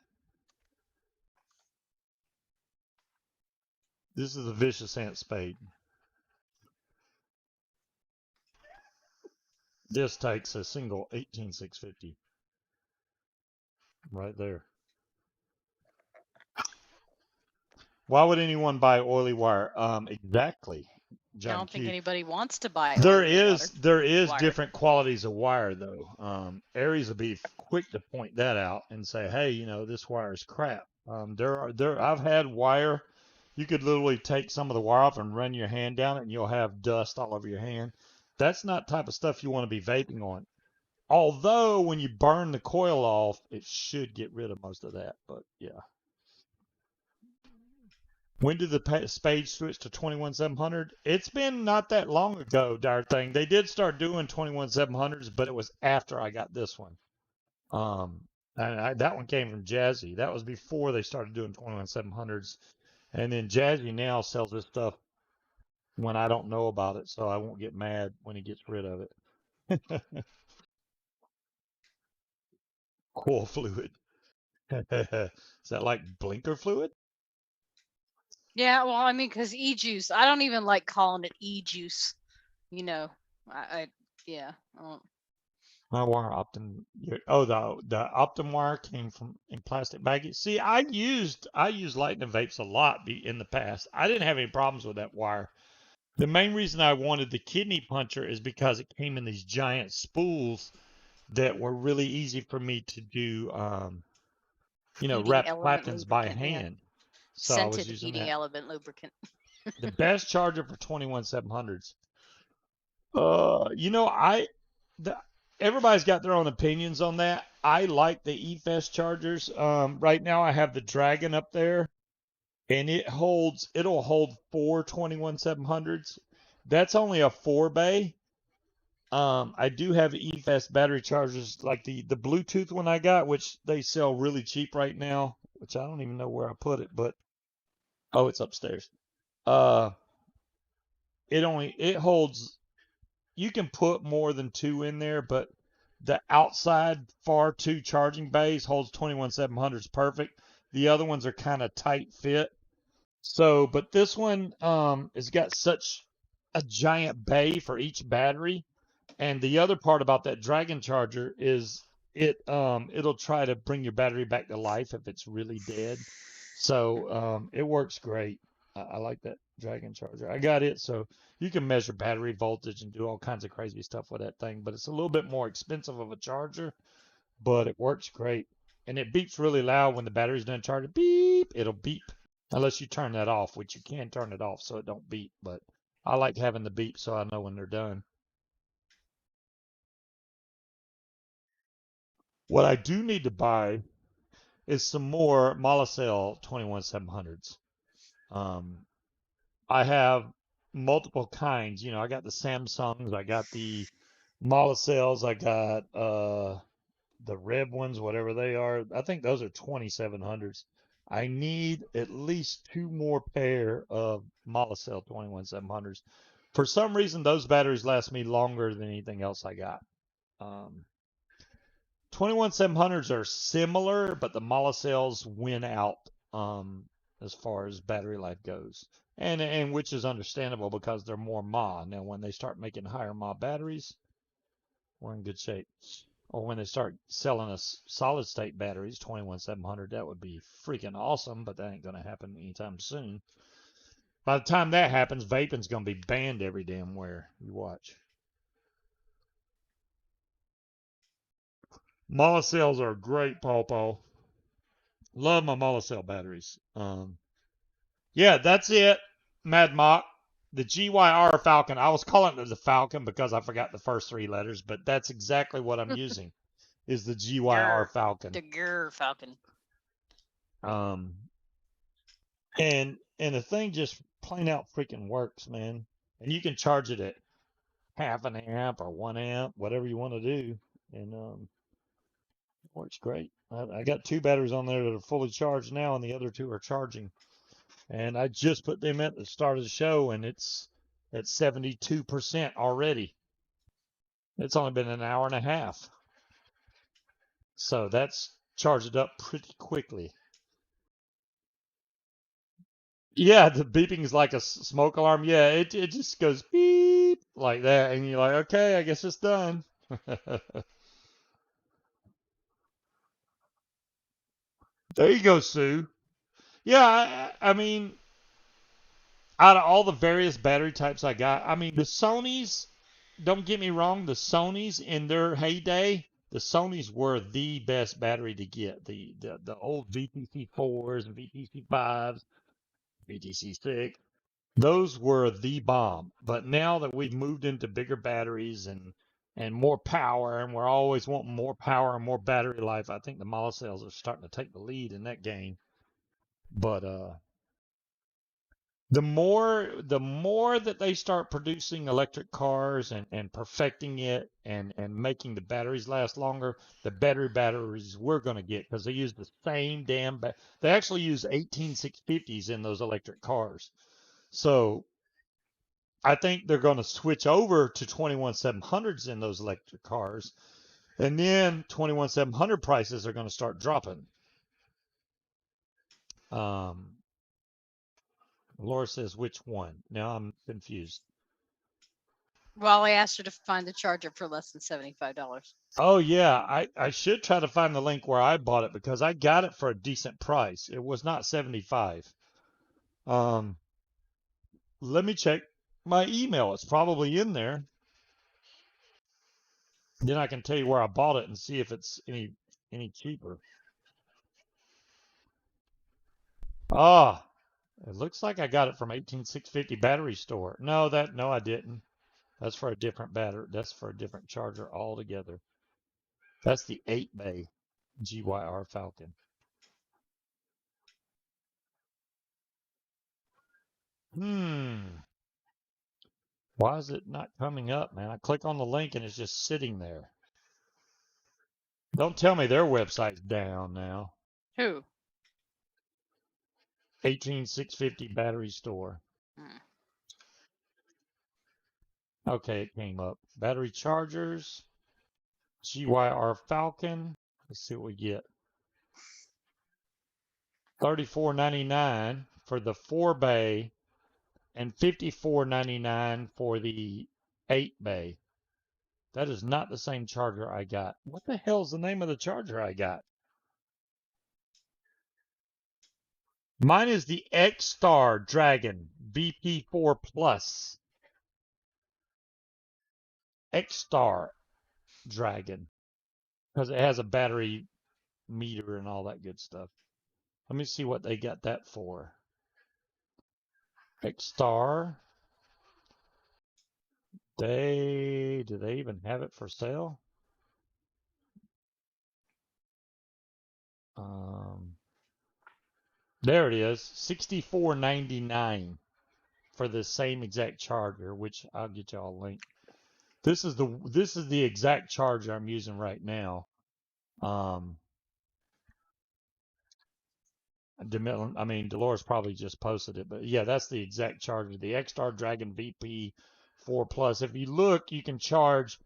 This is a vicious ant spade. This takes a single 18650 right there. Why would anyone buy oily wire? Exactly, I John don't think Q. anybody wants to buy There oily is there is wire. different qualities of wire though. Aries will be quick to point that out and say, hey, this wire is crap. I've had wire. You could literally take some of the wire off and run your hand down it, and you'll have dust all over your hand. That's not the type of stuff you want to be vaping on. Although when you burn the coil off, it should get rid of most of that. But yeah. When did the spade switch to 21700? It's been not that long ago, dire thing. They did start doing 21700s, but it was after I got this one. And that one came from Jazzy. That was before they started doing 21700s. And then Jazzy now sells this stuff when I don't know about it, so I won't get mad when he gets rid of it. Coil fluid. Is that like blinker fluid? Yeah, well, I mean, because e-juice, I don't even like calling it e-juice. Yeah. My wire Optim. Oh, the Optim wire came from in plastic baggies. See, I used lightning vapes a lot in the past. I didn't have any problems with that wire. The main reason I wanted the kidney puncher is because it came in these giant spools that were really easy for me to do, Heating wrap element Claptons by lubricant, yeah. hand. So I was Scented using heating that. element lubricant. The best charger for 21700s. I the everybody's got their own opinions on that. I like the eFest chargers. Right now I have the Dragon up there, and it'll hold four 21700s. That's only a 4-bay. I do have eFest battery chargers like the Bluetooth one I got, which they sell really cheap right now, which I don't even know where I put it, but oh, it's upstairs. Uh, it holds. You can put more than two in there, but the outside far two charging bays holds 21700s perfect. The other ones are kind of tight fit. So, but this one has got such a giant bay for each battery. And the other part about that Dragon charger is it'll try to bring your battery back to life if it's really dead. So it works great. I like that Dragon charger. I got it so you can measure battery voltage and do all kinds of crazy stuff with that thing, but it's a little bit more expensive of a charger, but it works great. And it beeps really loud when the battery's done charging. Beep, it'll beep. Unless you turn that off, which you can turn it off so it don't beep, but I like having the beep so I know when they're done. What I do need to buy is some more Molicel 21700s. I have multiple kinds. I got the Samsungs, I got the Molicels, I got the red ones, whatever they are. I think those are 2700s. I need at least two more pair of Molicel 21700s. For some reason, those batteries last me longer than anything else I got. 21700s are similar, but the Molicels win out as far as battery life goes. And which is understandable because they're more mAh. Now, when they start making higher mAh batteries, we're in good shape. Or when they start selling us solid state batteries, 21700, that would be freaking awesome, but that ain't going to happen anytime soon. By the time that happens, vaping's going to be banned every damn where. You watch. Molicels are great, Paw Paw. Love my Molicel batteries. Yeah, that's it, Mad Mock. The GYR Falcon. I was calling it the Falcon because I forgot the first three letters, but that's exactly what I'm using. Is the GYR Falcon. The Grr Falcon. And the thing just plain out freaking works, man. And you can charge it at half an amp or 1 amp, whatever you want to do, and it works great. I got two batteries on there that are fully charged now, and the other two are charging. And I just put them at the start of the show, and it's at 72% already. It's only been an hour and a half. So that's charged it up pretty quickly. Yeah, the beeping is like a smoke alarm. Yeah, it just goes beep like that, and you're like, okay, I guess it's done. There you go, Sue. Yeah, I mean, out of all the various battery types I got, I mean, the Sonys, don't get me wrong, the Sonys in their heyday, the Sonys were the best battery to get. The old VTC 4s and VTC 5s, VTC 6, those were the bomb. But now that we've moved into bigger batteries and more power, and we're always wanting more power and more battery life, I think the monocells are starting to take the lead in that game. But the more that they start producing electric cars and perfecting it and making the batteries last longer, the better batteries we're going to get because they use the same damn they actually use 18650s in those electric cars. So I think they're going to switch over to 21700s in those electric cars, and then 21700 prices are going to start dropping. um Laura says which one? Now I'm confused. Well, I asked her to find the charger for less than $75. Oh yeah, I should try to find the link where I bought it because I got it for a decent price. It was not 75. Um, let me check my email. It's probably in there. Then I can tell you where I bought it and see if it's any cheaper. Ah, it looks like I got it from 18650 battery store. No I didn't. That's for a different battery. That's for a different charger altogether. That's the 8 bay GYR Falcon. Hmm. Why is it not coming up, man? I click on the link and it's just sitting there. Don't tell me their website's down now. Who? 18650 battery store. Hmm. Okay, it came up. Battery chargers, GYR Falcon. Let's see what we get. $34.99 for the 4 bay and $54.99 for the 8 bay. That is not the same charger I got. What the hell's the name of the charger I got? Mine is the X-Star Dragon BP4 Plus. X-Star Dragon. Because it has a battery meter and all that good stuff. Let me see what they got that for. X-Star. Do they even have it for sale? There it is. $64.99 for the same exact charger, which I'll get y'all a link. This is the exact charger I'm using right now. I mean, Dolores probably just posted it, but yeah, that's the exact charger, the X-Star Dragon VP 4 Plus. If you look, you can charge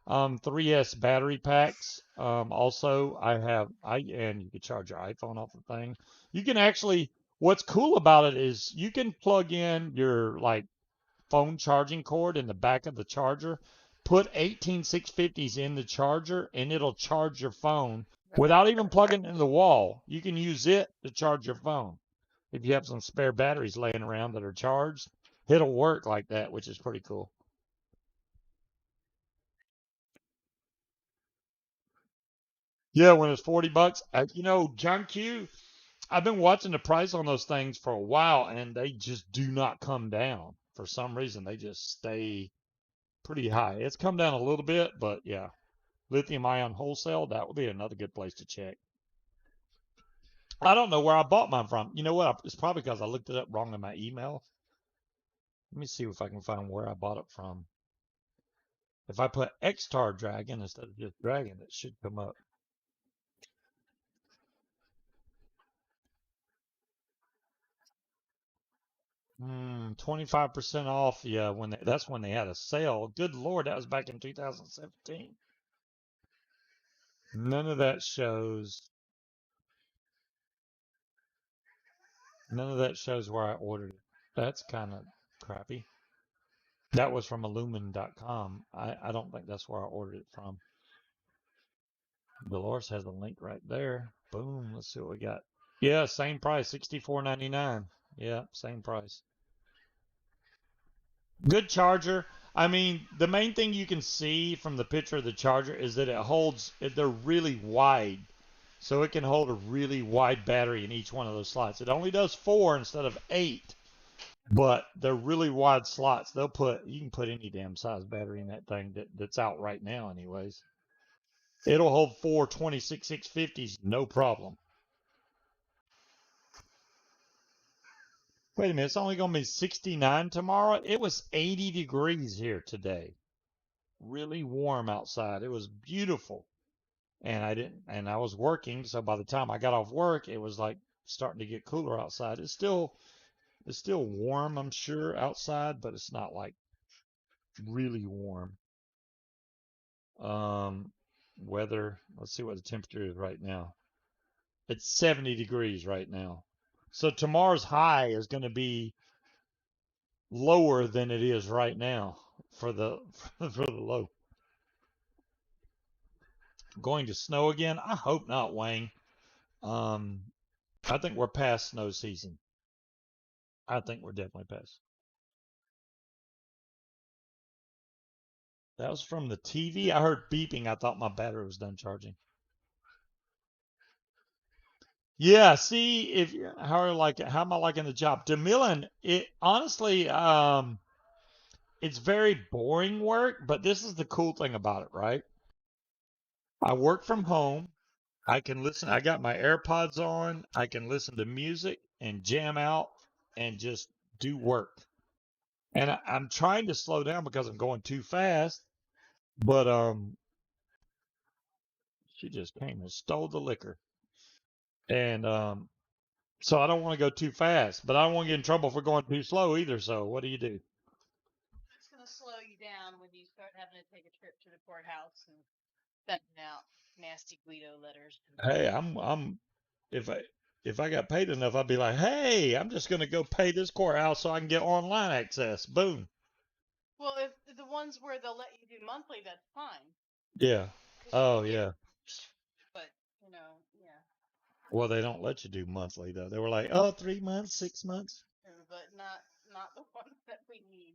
3S battery packs. Also, and you can charge your iPhone off the thing. You can actually, what's cool about it is you can plug in your like phone charging cord in the back of the charger, put 18650s in the charger, and it'll charge your phone without even plugging it in the wall. You can use it to charge your phone. If you have some spare batteries laying around that are charged, it'll work like that, which is pretty cool. Yeah, when it's 40 bucks, John Q, I've been watching the price on those things for a while and they just do not come down. For some reason, they just stay pretty high. It's come down a little bit, but yeah. Lithium ion wholesale, that would be another good place to check. I don't know where I bought mine from. You know what? It's probably because I looked it up wrong in my email. Let me see if I can find where I bought it from. If I put X-Star Dragon instead of just Dragon, it should come up. 25% off. Yeah, that's when they had a sale. Good Lord, that was back in 2017. None of that shows. None of that shows where I ordered it. That's kind of crappy. That was from Illumin.com. I don't think that's where I ordered it from. Dolores has a link right there. Boom. Let's see what we got. Yeah, same price, $64.99. Yeah, same price. Good charger. I mean, the main thing you can see from the picture of the charger is that it holds, they're really wide. So it can hold a really wide battery in each one of those slots. It only does 4 instead of 8, but they're really wide slots. You can put any damn size battery in that thing that's out right now anyways. It'll hold 4 26 650s, no problem. Wait a minute, it's only going to be 69 tomorrow. It was 80 degrees here today. Really warm outside. It was beautiful. And I was working, so by the time I got off work, it was like starting to get cooler outside. It's still warm, I'm sure, outside, but it's not like really warm. Um, Weather, let's see what the temperature is right now. It's 70 degrees right now. So tomorrow's high is going to be lower than it is right now for the for the low. Going to snow again? I hope not, Wayne. Um, I think we're past snow season. I think we're definitely past. That was from the TV. I heard beeping. I thought my battery was done charging. Yeah, see if how am I liking the job? DeMillan, it honestly, it's very boring work, but this is the cool thing about it, right? I work from home. I can listen. I got my AirPods on. I can listen to music and jam out and just do work. And I'm trying to slow down because I'm going too fast. But she just came and stole the liquor. And so I don't want to go too fast, but I don't want to get in trouble for going too slow either. So what do you do? It's going to slow you down when you start having to take a trip to the courthouse and sending out nasty Guido letters. Hey, I'm if I got paid enough, I'd be like, hey, I'm just gonna go pay this courthouse so I can get online access. Boom. Well, if the ones where they'll let you do monthly, that's fine. Yeah. Oh yeah. But yeah. Well, they don't let you do monthly though. They were like, oh, 3 months, 6 months. But not the ones that we need.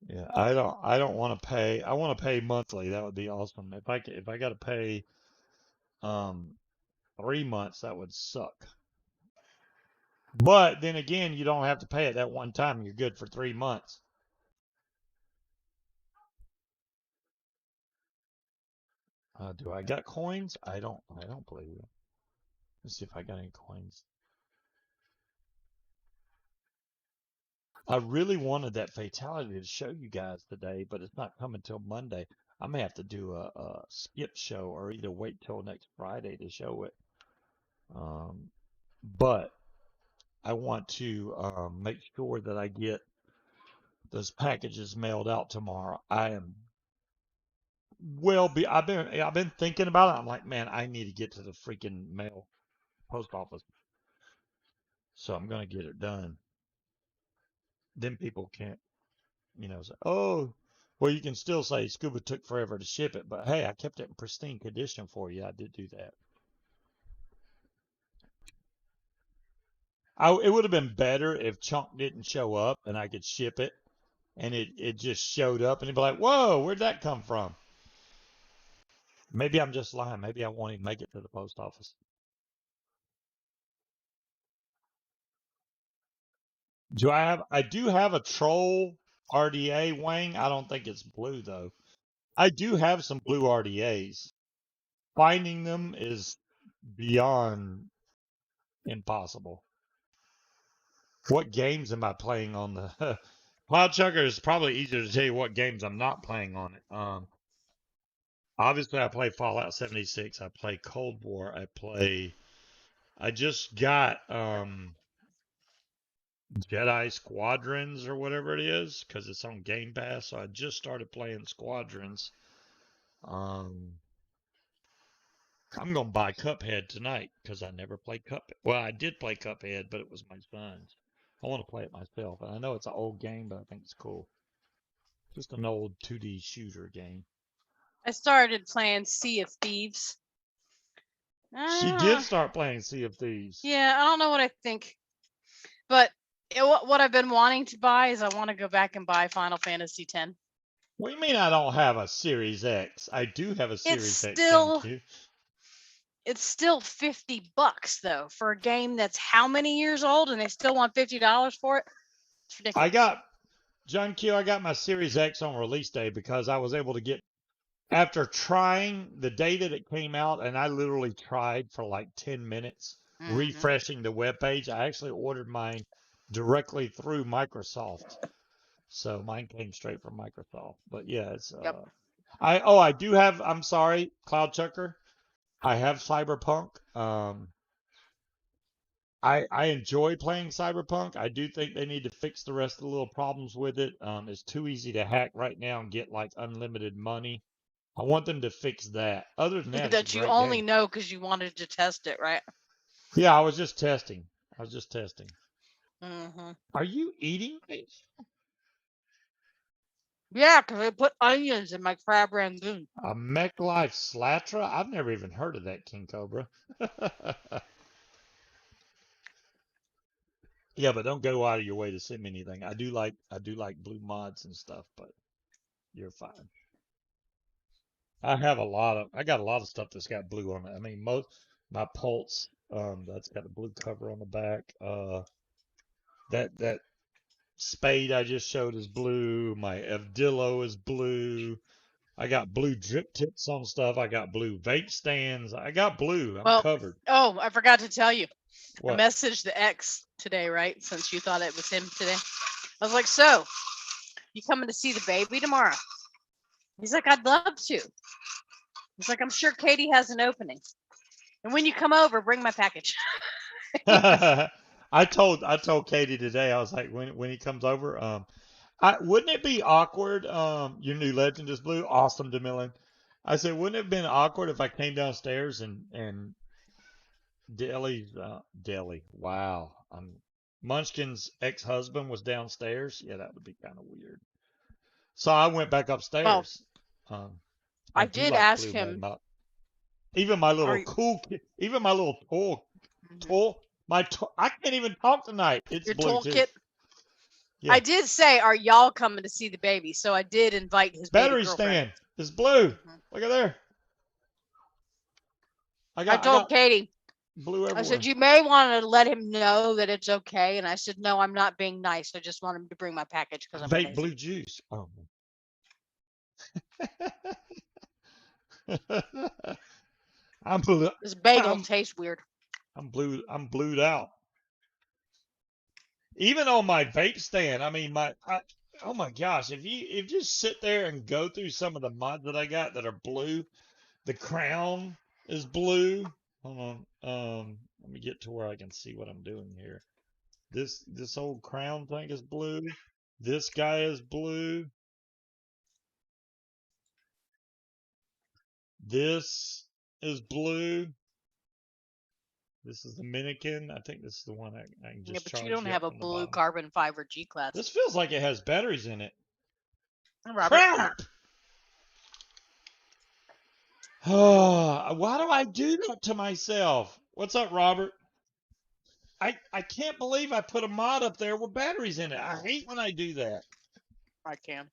Yeah, I don't want to pay. I want to pay monthly. That would be awesome. If I got to pay um 3 months, that would suck. But then again, you don't have to pay it that one time. You're good for 3 months. Do I got coins? I don't. I don't believe it. Let's see if I got any coins. I really wanted that fatality to show you guys today, but it's not coming till Monday. I may have to do a skip show or either wait till next Friday to show it. But I want to make sure that I get those packages mailed out tomorrow. I am I've been thinking about it. I'm like, man, I need to get to the freaking mail post office. So I'm gonna get it done. Then people can't, say, oh, well, you can still say Scuba took forever to ship it, but hey, I kept it in pristine condition for you. I did do that. It would have been better if Chunk didn't show up and I could ship it, and it just showed up, and it'd be like, whoa, where'd that come from? Maybe I'm just lying. Maybe I won't even make it to the post office. I do have a troll RDA, Wang. I don't think it's blue though. I do have some blue RDAs. Finding them is beyond impossible. What games am I playing on the Cloud Chugger is probably easier to tell you what games I'm not playing on it. Obviously I play Fallout 76, I play Cold War, I just got Jedi Squadrons or whatever it is, because it's on Game Pass. So I just started playing Squadrons. I'm gonna buy Cuphead tonight because I never played Cuphead. Well, I did play Cuphead, but it was my son's. I want to play it myself, and I know it's an old game, but I think it's cool. Just an old 2D shooter game. I started playing Sea of Thieves. She did start playing Sea of Thieves. Yeah, I don't know what I think, but what I've been wanting to buy is I want to go back and buy Final Fantasy X. What do you mean I don't have a Series X? I do have a Series X, thank you. It's still $50 though for a game that's how many years old, and they still want $50 for it. It's ridiculous. John Q, I got my Series X on release day because I was able to get, after trying the day that it came out, and I literally tried for like 10 minutes refreshing the web page. I actually ordered mine directly through Microsoft. So mine came straight from Microsoft. But yeah, it's I do have, I'm sorry, Cloud Chucker. I have Cyberpunk. I enjoy playing Cyberpunk. I do think they need to fix the rest of the little problems with it. It's too easy to hack right now and get like unlimited money. I want them to fix that. Other than that, that you only know because you wanted to test it, right? Yeah, I was just testing. Mm-hmm. Are you eating? Yeah, because I put onions in my crab rangoon. A Mech Life Slatra? I've never even heard of that, King Cobra. Yeah, but don't go out of your way to send me anything. I do like blue mods and stuff, but you're fine. I got a lot of stuff that's got blue on it. I mean, my Pulse, that's got a blue cover on the back. That Spade I just showed is blue. My Evdillo is blue. I got blue drip tips on stuff. I got blue vape stands. I got blue. I'm covered. Oh, I forgot to tell you. What? I messaged the ex today, right? Since you thought it was him today. I was like, so, you coming to see the baby tomorrow? He's like, I'd love to. He's like, I'm sure Katie has an opening. And when you come over, bring my package. I told Katie today, I was like, when he comes over, wouldn't it be awkward? Your new legend is blue. Awesome, DeMillan. I said, wouldn't it have been awkward if I came downstairs and Deli. Wow. Munchkin's ex-husband was downstairs. Yeah, that would be kind of weird. So I went back upstairs. I did ask him. Even my little even my little I can't even talk tonight. It's your blue toolkit. Yeah. I did say, are y'all coming to see the baby? So I did invite his battery baby stand. It's blue. Look at there. I told Katie. Blue everywhere. I said, you may want to let him know that it's okay. And I said, no, I'm not being nice. I just want him to bring my package because I'm vape blue juice. Oh. I'm blue. This bagel tastes weird. I'm blued out. Even on my vape stand, I mean oh my gosh, if you just sit there and go through some of the mods that I got that are blue, the crown is blue. Hold on. Let me get to where I can see what I'm doing here. This old crown thing is blue. This guy is blue. This is blue. This is the Minikin. I think this is the one I can just charge. Yeah, but you don't have a blue carbon fiber G-Class. This feels like it has batteries in it. Robert. Crap! Why do I do that to myself? What's up, Robert? I can't believe I put a mod up there with batteries in it. I hate when I do that. I can.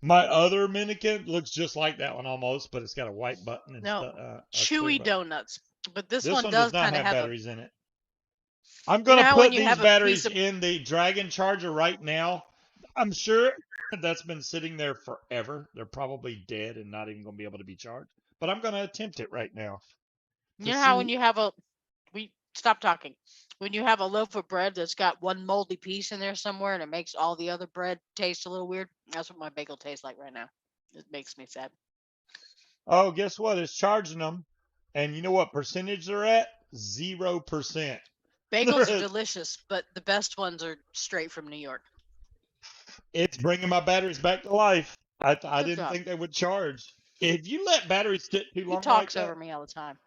My other Minikin looks just like that one almost, but it's got a white button and chewy donuts. But this one does not have batteries in it. I'm going to put these batteries in the Dragon Charger right now. I'm sure that's been sitting there forever. They're probably dead and not even going to be able to be charged. But I'm going to attempt it right now. You know how when you have stop talking. When you have a loaf of bread that's got one moldy piece in there somewhere and it makes all the other bread taste a little weird, that's what my bagel tastes like right now. It makes me sad. Oh, guess what? It's charging them. And you know what percentage they're at? 0%. Bagels are delicious, but the best ones are straight from New York. It's bringing my batteries back to life. I Good didn't job. think they would charge. If you let batteries sit too He long like talks over that, me all the time.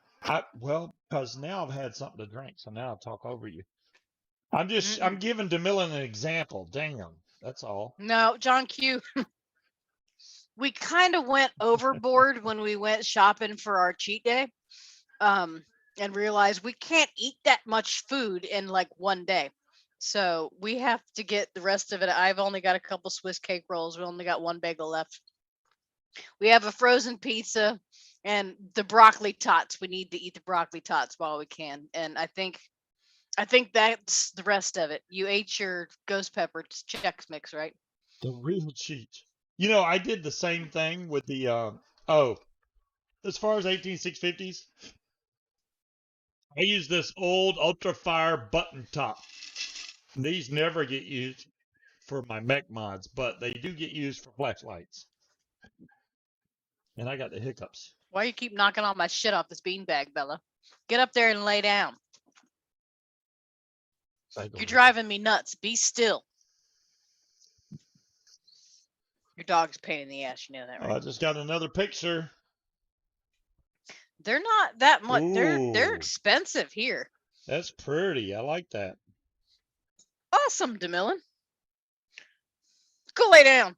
well, because now I've had something to drink, so now I'll talk over you. I'm Mm-mm. giving DeMillan an example. Damn, that's all. No, John Q. We kind of went overboard when we went shopping for our cheat day, and realized we can't eat that much food in like one day. So we have to get the rest of it. I've only got a couple Swiss cake rolls. We only got one bagel left. We have a frozen pizza and the broccoli tots. We need to eat the broccoli tots while we can. And I think that's the rest of it. You ate your ghost pepper Chex Mix, right? The real cheat. I did the same thing with the as far as 18650s, I use this old Ultra Fire button top. These never get used for my mech mods, but they do get used for flashlights. And I got the hiccups. Why you keep knocking all my shit off this beanbag, Bella? Get up there and lay down. You're driving me nuts. Be still. Your dog's a pain in the ass. You know that, right? I just got another picture. They're not that much. They're Ooh, expensive here. that's pretty. I like that. Awesome, DeMillan. Go lay down.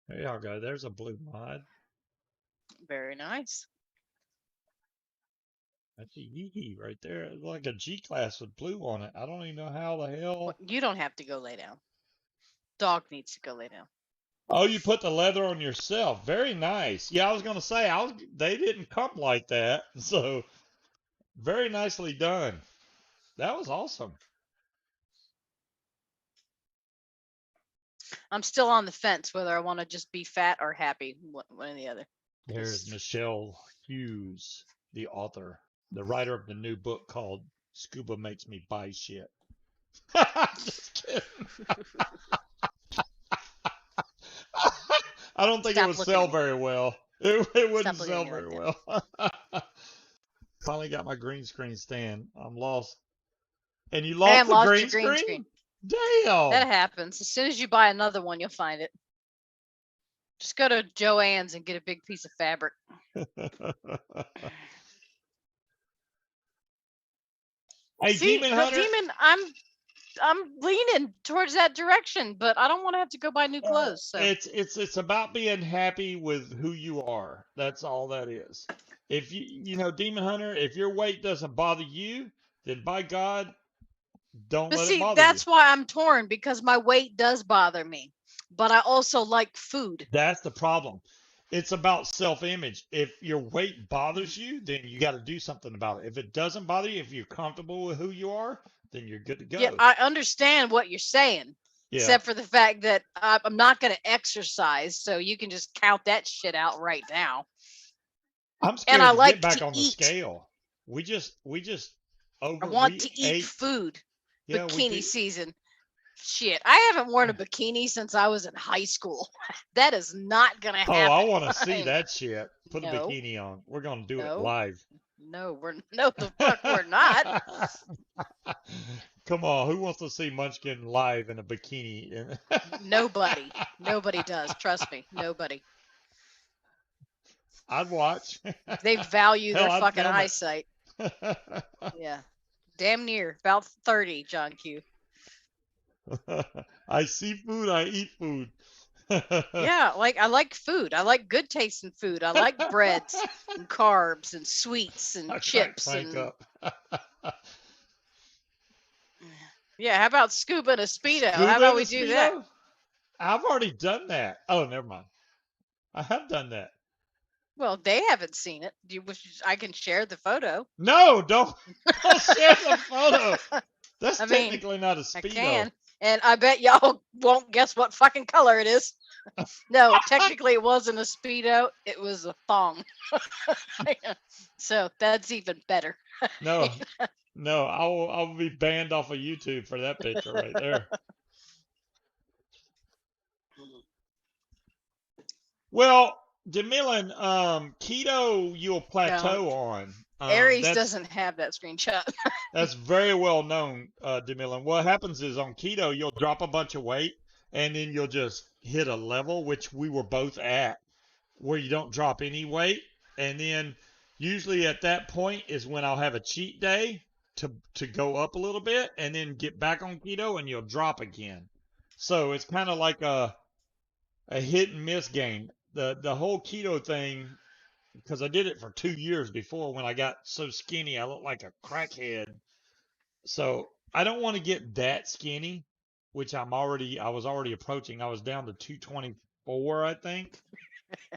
There y'all go. There's a blue mod. Very nice. That's a Yee right there. It's like a G class with blue on it. I don't even know how the hell. Well, you don't have to go lay down. Dog needs to go lay down. Oh, you put the leather on yourself. Very nice. Yeah, I was gonna say they didn't come like that. So very nicely done. That was awesome. I'm still on the fence whether I want to just be fat or happy, one or the other. There's Michelle Hughes, the author, the writer of the new book called Scuba Makes Me Buy Shit. Just kidding. I don't think it would sell very well. It wouldn't sell very well. Finally got my green screen stand. I'm lost. And you lost the green screen? Damn. That happens. As soon as you buy another one, you'll find it. Just go to Joann's and get a big piece of fabric. Hey, See, Demon Hunter. Demon, I'm leaning towards that direction, but I don't want to have to go buy new clothes. So it's about being happy with who you are. That's all that is. If Demon Hunter, if your weight doesn't bother you, then by God, don't let it bother you. That's why I'm torn, because my weight does bother me, but I also like food. That's the problem. It's about self-image. If your weight bothers you, then you got to do something about it. If it doesn't bother you, if you're comfortable with who you are, then you're good to go. Yeah, I understand what you're saying, except for the fact that I'm not going to exercise, so you can just count that shit out right now. I'm scared to get back on the scale. I want to eat food. Yeah, bikini season. Shit, I haven't worn a bikini since I was in high school. That is not gonna happen. Oh, I want to see that shit. Put a bikini on. We're gonna do it live. No, the fuck we're not. Come on, who wants to see Munchkin live in a bikini? Nobody does. Trust me, nobody. I'd watch. They value their fucking eyesight. Yeah, damn near about 30, John Q. I see food, I eat food. Yeah, I like food. I like good tasting food. I like breads and carbs and sweets and chips and yeah, how about scuba and a Speedo? How about we do that? I've already done that. Oh, never mind. I have done that. Well, they haven't seen it. I can share the photo. No, don't share the photo. That's technically not a Speedo. I can. And I bet y'all won't guess what fucking color it is. No, technically it wasn't a Speedo. It was a thong. So that's even better. No, I'll be banned off of YouTube for that picture right there. Well, DeMillan, keto you'll plateau on. Aries doesn't have that screenshot. That's very well known, Demilin. What happens is on keto, you'll drop a bunch of weight and then you'll just hit a level, which we were both at, where you don't drop any weight. And then usually at that point is when I'll have a cheat day to go up a little bit and then get back on keto and you'll drop again. So it's kind of like a hit and miss game. The whole keto thing, because I did it for 2 years before when I got so skinny I looked like a crackhead. So I don't want to get that skinny, which I was already approaching. I was down to 224, I think.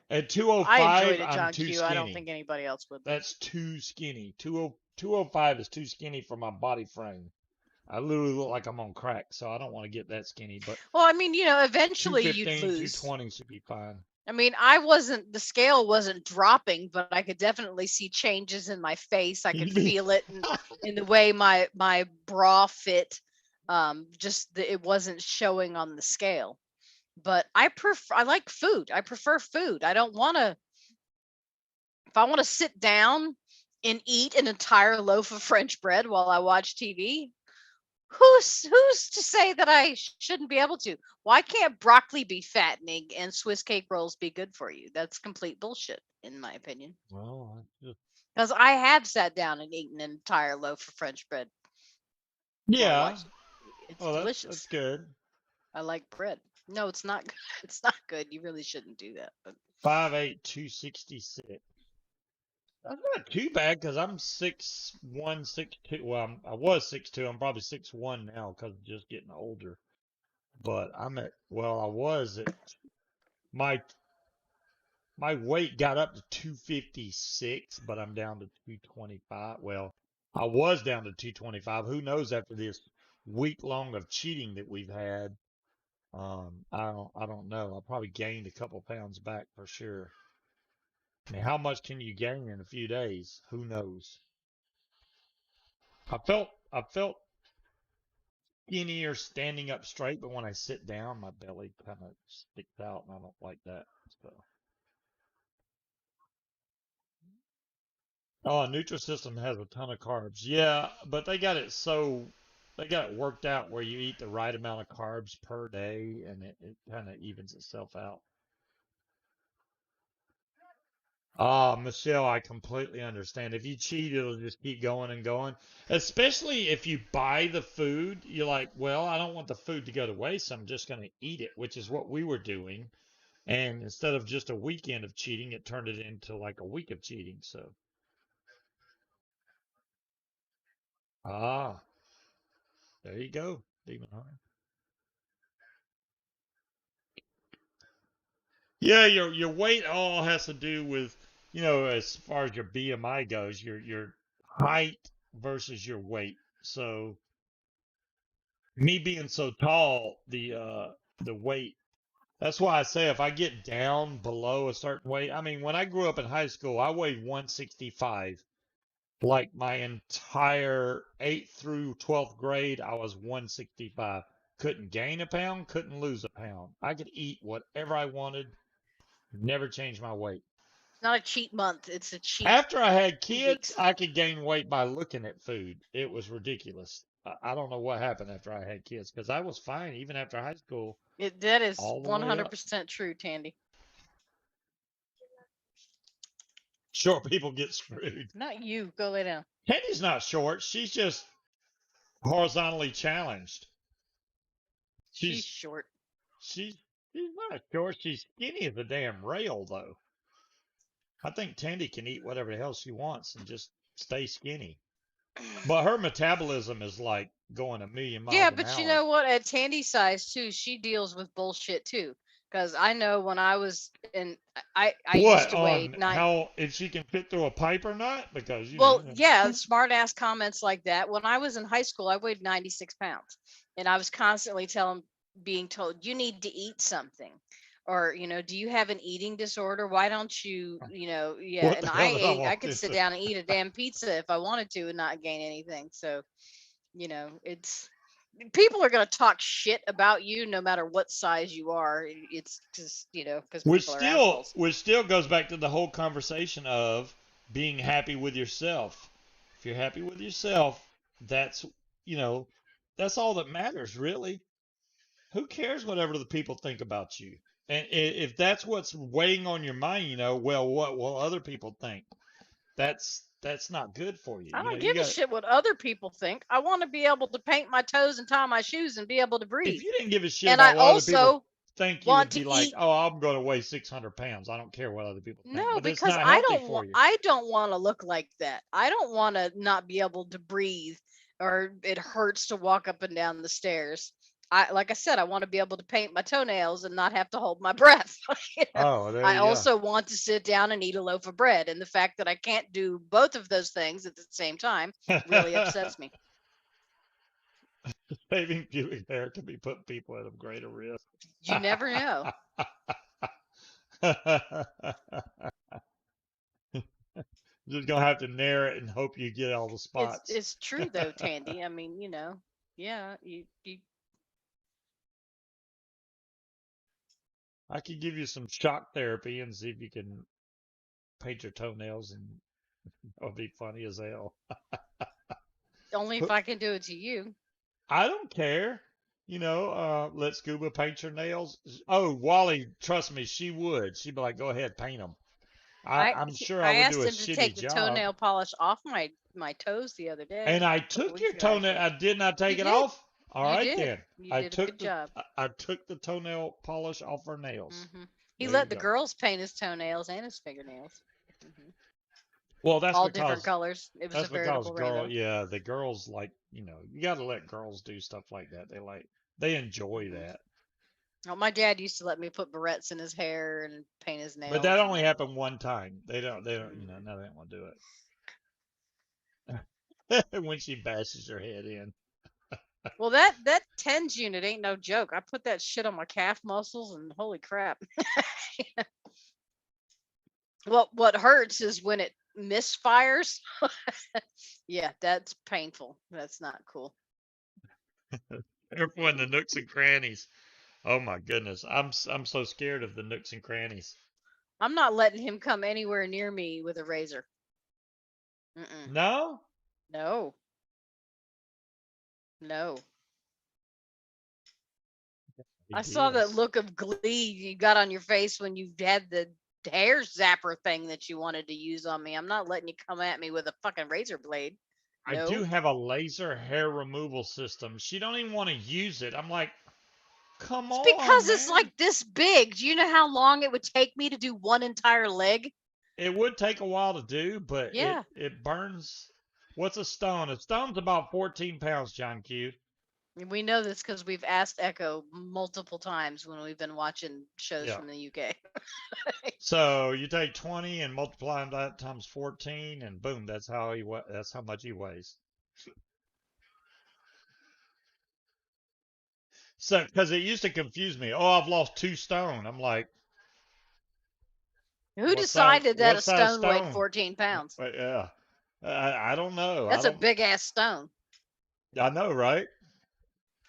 At I enjoyed 205, it, I'm John too Q. I don't skinny. think anybody else would. That's too skinny. 205 is too skinny for my body frame. I literally look like I'm on crack, so I don't want to get that skinny. But Well, I mean, eventually you'd 215, lose. 220 should be fine. I mean, the scale wasn't dropping, but I could definitely see changes in my face. I could feel it in the way my bra fit. It wasn't showing on the scale. But I like food. I prefer food. I don't want to, if I want to sit down and eat an entire loaf of French bread while I watch TV, who's to say that I shouldn't be able to? Why can't broccoli be fattening and Swiss cake rolls be good for you? That's complete bullshit, in my opinion. Well, Because I have sat down and eaten an entire loaf of French bread. yeah. It's Oh, delicious. that's good. I like bread. No, it's not good. It's not good. You really shouldn't do that. But 5'8", 266. That's not too bad because I'm 6'1", 6'2". Well, I was 6'2". I'm probably 6'1" now because of just getting older. But I was at my my weight got up to 256, but I'm down to 225. Well, I was down to 225. Who knows after this week long of cheating that we've had? I don't know. I probably gained a couple pounds back for sure. I mean, how much can you gain in a few days? Who knows? I felt skinnier standing up straight, but when I sit down, my belly kind of sticks out, and I don't like that. So, oh, Nutrisystem has a ton of carbs. Yeah, but they got it worked out where you eat the right amount of carbs per day, and it kind of evens itself out. Ah, Michelle, I completely understand. If you cheat, it'll just keep going and going. Especially if you buy the food, you're like, well, I don't want the food to go to waste, so I'm just going to eat it, which is what we were doing. And instead of just a weekend of cheating, it turned it into like a week of cheating. So, ah, there you go, Demon Hunter. Yeah, your weight all has to do with, as far as your BMI goes, your height versus your weight. So me being so tall, the weight. That's why I say if I get down below a certain weight, I mean, when I grew up in high school, I weighed 165. Like my entire 8th through 12th grade, I was 165. Couldn't gain a pound, couldn't lose a pound. I could eat whatever I wanted, never change my weight. it's not a cheat month. It's a cheat After I had 2 kids, weeks. I could gain weight by looking at food. It was ridiculous. I don't know what happened after I had kids because I was fine even after high school, That is all the way up. 100% true, Tandy. Short people get screwed. Not you. Go lay down. Katie's not short. She's just horizontally challenged. She's She's short. she's she's not short. She's skinny as a damn rail, though. I think Tandy can eat whatever the hell she wants and just stay skinny. But her metabolism is like going a million Yeah, miles an but you hour. know what? At Tandy's size too, she deals with bullshit too. Because I know when I was in, I used What to weigh on nine. how if she can fit through a pipe or not? Because Well, yeah, smart ass comments like that. When I was in high school, I weighed 96 pounds, and I was constantly being told, you need to eat something, or do you have an eating disorder? Why don't you, yeah. what And the hell did I I walk could sit into? down and eat a damn pizza if I wanted to and not gain anything. So, it's people are going to talk shit about you no matter what size you are. It's just, because people are assholes. Which still goes back to the whole conversation of being happy with yourself. If you're happy with yourself, that's, you know, that's all that matters, really. Who cares whatever the people think about you? And if that's what's weighing on your mind, well, what will other people think? That's not good for you. I You know, don't you give a got shit what other people think. I want to be able to paint my toes and tie my shoes and be able to if breathe. you didn't give a shit And I about what other people also think, you want would to be like, eat. oh, I'm going to weigh 600 pounds. I don't care what other people think. No, But it's because not healthy for you. I don't want to look like that. I don't want to not be able to breathe or it hurts to walk up and down the stairs. I like I said, I want to be able to paint my toenails and not have to hold my breath. You know? Oh, there I you go. also want to sit down and eat a loaf of bread, and the fact that I can't do both of those things at the same time really upsets me. Saving pubic hair can be putting people at a greater risk. You never know. Just gonna have to narrow it and hope you get all the spots. It's true though, Tandy. I mean, yeah, you I could give you some shock therapy and see if you can paint your toenails, and it'll be funny as hell. only if I can do it to you. I don't care. Let Scuba paint your nails. Oh, Wally, trust me, she would. She'd be like, go ahead, paint them. I'm sure I I would do asked a him to take shitty the job. toenail polish off my toes the other day, And I a couple took your weeks ago toenail. actually. I did not You take it did. off. All You right did. then. You I did a took good the job. I took the toenail polish off her nails. He There you let the go. girls paint his toenails and his fingernails. hmm Well, that's All different because colors. It was a that's because veritable girl, rainbow. yeah, the girls like, you got to let girls do stuff like that. They enjoy hmm that. Well, my dad used to let me put barrettes in his hair and paint his But that nails, only and happened one time. They don't, mm. now they don't want to do it. When she bashes her head in. Well, that tens unit ain't no joke. I put that shit on my calf muscles, and holy crap. What hurts is when it misfires. Yeah, that's painful. That's not cool. Careful in the nooks and crannies. Oh my goodness. I'm so scared of the nooks and crannies. I'm not letting him come anywhere near me with a razor. Mm-mm. No? No, no. I saw that Ideas. look of glee you got on your face when you had the hair zapper thing that you wanted to use on me. I'm not letting you come at me with a fucking razor blade. I do No. have a laser hair removal system. She don't even want to use it. I'm like, come It's on, because it's man. like this big. Do you know how long it would take me to do one entire leg? It would take a while to do, but it Yeah. it burns. What's a stone? A stone's about 14 pounds, John Q. We know this because we've asked Echo multiple times when we've been watching shows Yeah. from the UK. So you take 20 and multiply that times 14, and boom, that's how much he weighs. So, because it used to confuse me. Oh, I've lost 2 stone. I'm like, Who what size? decided that a What size stone weighed stone? 14 pounds? Yeah, I don't know. I That's a don't. big ass stone. I know, right?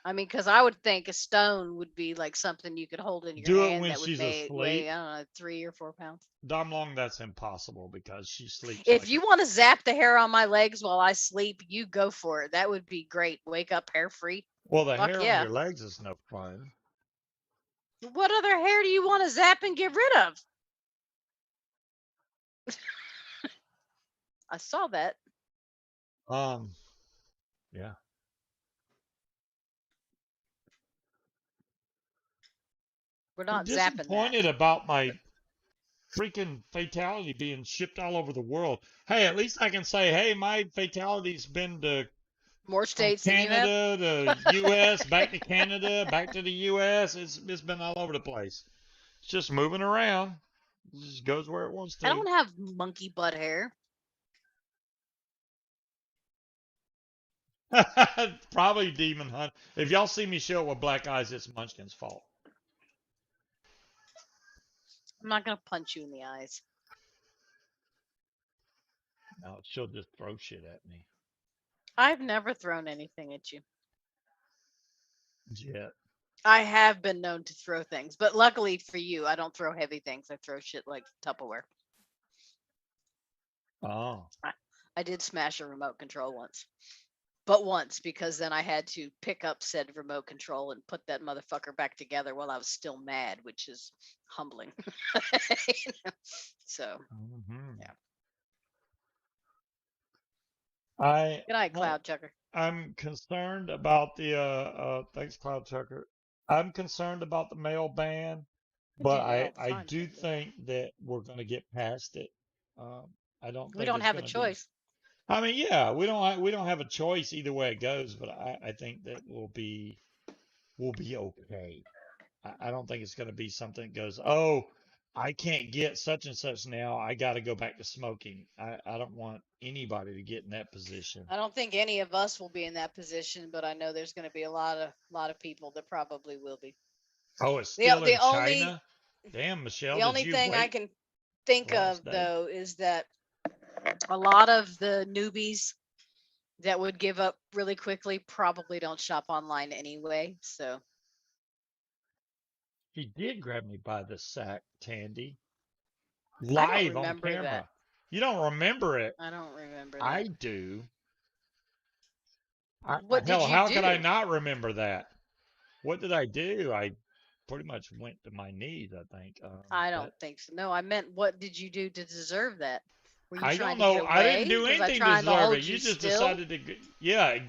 I mean, because I would think a stone would be like something you could hold in your Do it hand when that would she's weigh, asleep. I don't know, 3 or 4 pounds. Dom Long, that's impossible because she sleeps If like a. you want to zap the hair on my legs while I sleep, you go for it. That would be great. Wake up hair free. Well, the Fuck hair on yeah. your legs is no fun. What other hair do you want to zap and get rid of? I saw that. Um, yeah. We're I'm not zapping that. disappointed about my freaking fatality being shipped all over the world. Hey, at least I can say, hey, my fatality's been to More from states than you have. Canada to U.S., back to Canada, back to the U.S. It's been all over the place. It's just moving around. It just goes where it wants I to. don't have monkey butt hair. Probably Demon Hunt. If y'all see me show it with black eyes, it's Munchkin's fault. I'm not gonna punch you in the eyes. No, she'll just throw shit at me. I've never thrown anything at you. Jet. I have been known to throw things, but luckily for you, I don't throw heavy things. I throw shit like Tupperware. Oh. I, I did smash a remote control once. but once, because then I had to pick up said remote control and put that motherfucker back together while I was still mad, which is humbling. You know? So Mhm. yeah. I Good night, well, Cloud Chucker. I'm concerned about the thanks, Cloud Chucker. I'm concerned about the mail ban, I but do that I all the I time, do Tandy. think that we're going to get past it. I don't We think don't it's have a going to be. choice. I mean, yeah, we don't have a choice either way it goes, but I think that we'll be okay. I don't think it's going to be something that goes, oh, I can't get such and such now. I got to go back to smoking. I don't want anybody to get in that position. I don't think any of us will be in that position, but I know there's going to be a lot of people that probably will be. Oh, it's The still the in only China? Damn, Michelle, the did only you thing I wait can think last of day? though is that a lot of the newbies that would give up really quickly probably don't shop online anyway. So She did grab me by the sack, Tandy, I don't live on remember that. camera. You don't remember it? I don't remember I that. do. What did Hell, you how could I do? not remember that? What did I do? I pretty much went to my knees, I think. I That don't think so. No, I meant what did you do to deserve that? Were you I trying don't to get know. I didn't away? do Was I anything to trying to deserve it. hold You you just still? decided to, yeah,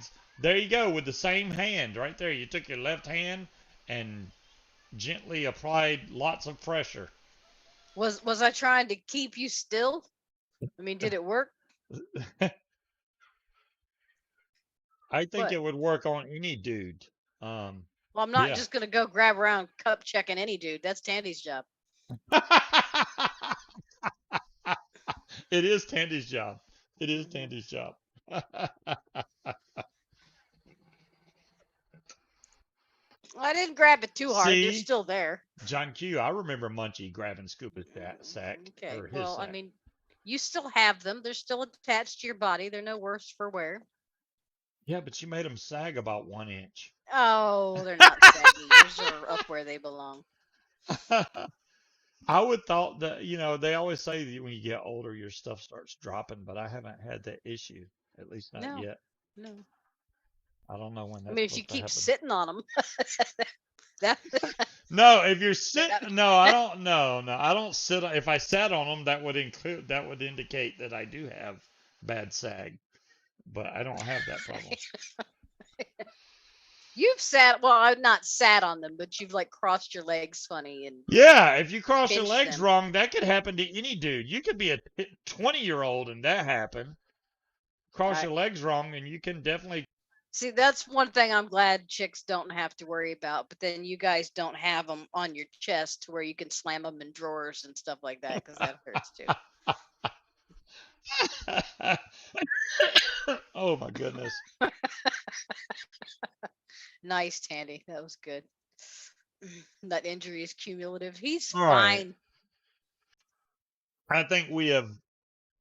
there you go with the same hand right there. You took your left hand and gently applied lots of pressure. Was I trying to keep you still? I mean, did it work? I think What? it would work on any dude. Um, Well, I'm not yeah. just gonna go grab around cup checking any dude. That's Tandy's job. It is Tandy's job. It is Hmm. Tandy's job. I didn't grab it too hard. They're See, still there. John Q. I remember Munchie grabbing Scuba's sack Okay. or his Well, I sack. mean, you still have them. They're still attached to your body. They're no worse for wear. Yeah, but you made him sag about 1 inch. Oh, they're not saggy. Yours are up where they belong. I would thought that, they always say that when you get older, your stuff starts dropping, but I haven't had that issue, at least not No, yet. no. I don't know when I that's mean, if you supposed to keep happen. sitting on them, that, No, if you're sitting, no, I that don't, no, I don't sit. If I sat on them, that would indicate that I do have bad sag, but I don't have that problem. you've sat. Well, I've not sat on them, but you've like crossed your legs funny and Yeah, if you cross your pinched legs them. wrong, that could happen to any dude. You could be a 20-year-old and that happen. Cross I your legs wrong, and you can definitely. see. That's one thing I'm glad chicks don't have to worry about. But then you guys don't have them on your chest to where you can slam them in drawers and stuff like that because that hurts too. Oh my goodness. Nice, Tandy. That was good. That injury is cumulative. He's All right. fine. I think we have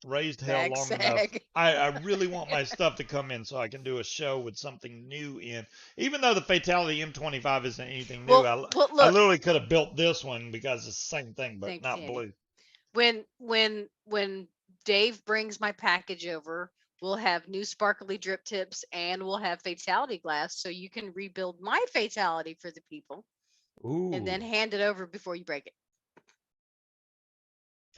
raised hell Bag long enough. sag. I really want my stuff to come in so I can do a show with something new in. Even though the Fatality M25 isn't anything new, Well, I look. literally could have built this one because it's the same thing, but Thanks, not Tandy. blue. When Dave brings my package over, we'll have new sparkly drip tips and we'll have fatality glass so you can rebuild my fatality for the people and then Ooh. hand it over before you break it.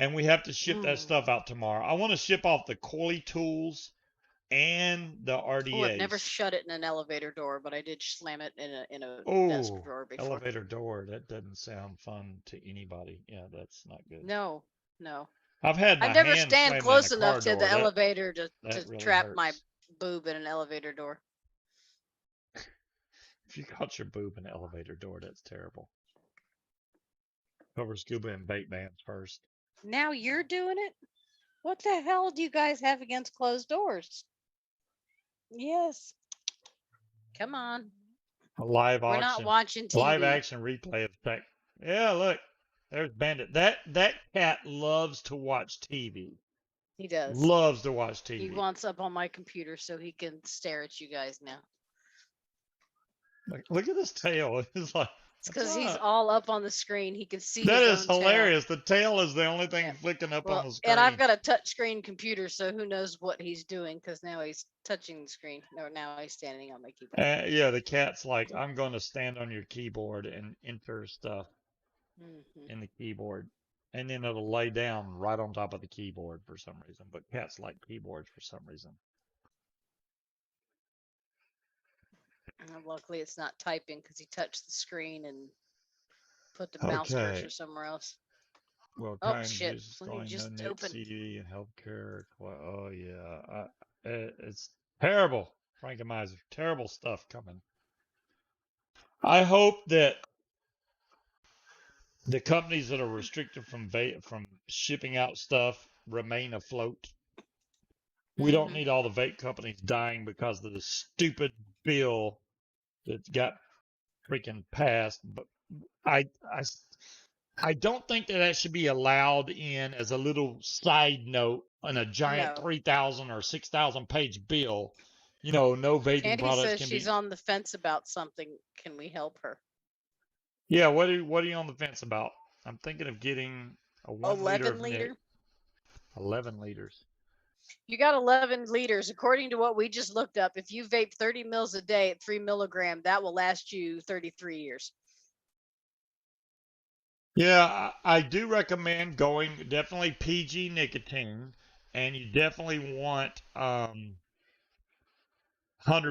And we have to ship that Mm. stuff out tomorrow. I want to ship off the coily tools and the Oh, I've never RDAs. shut it in an elevator door, but I did slam it in a desk Oh, drawer before. elevator door. That doesn't sound fun to anybody. Yeah, that's not good. No, no. I've had I've my never hand stand slammed in a close enough car to the door. That elevator that to really trap my hurts. boob in an elevator door. If you caught your boob in an elevator door, that's terrible. Cover scuba and bait bands first. Now you're doing it? What the hell do you guys have against closed doors? Yes. Come on. A live We're not auction, watching live TV. action replay of tech. Yeah, look, there's Bandit. That cat loves to watch TV. He does. Loves to watch He TV. wants up on my computer so he can stare at you guys now. Look at this tail. It's like It's That's because he's right. all up on the screen. He can see That his is own tail. hilarious. The tail is the only thing Yeah. flicking up on Well, the and I've screen. got a touch screen computer, so who knows what he's doing? Because now he's touching the screen, or now he's standing on my keyboard. Yeah, the cat's like, I'm going to stand on your keyboard and enter stuff Hmm. in the keyboard. And then it'll lay down right on top of the keyboard for some reason. But cats like keyboards for some reason. Luckily, it's not typing because he touched the screen and put the mouse Okay. cursor somewhere else. Well, Oh kind shit! use Something going no just net opened. CD and healthcare. Oh yeah, it's terrible. Frankenmeiser, terrible stuff coming. I hope that the companies that are restricted from shipping out stuff remain afloat. We don't Hmm. need all the vape companies dying because of the stupid bill that got freaking passed. But I, I, I don't think that that should be allowed in as a little side note on a giant No. 3,000 or 6,000 page bill. You know, no vaping Candy products says can she's be. on the fence about something. Can we help her? Yeah, what are you on the fence about? I'm thinking of getting a 1 liter 11 of Nick, liter. 11 liters. You got 11 liters. According to what we just looked up, if you vape 30 mils a day at 3 milligram, that will last you 33 years. Yeah, I do recommend going definitely PG nicotine, and you definitely want 100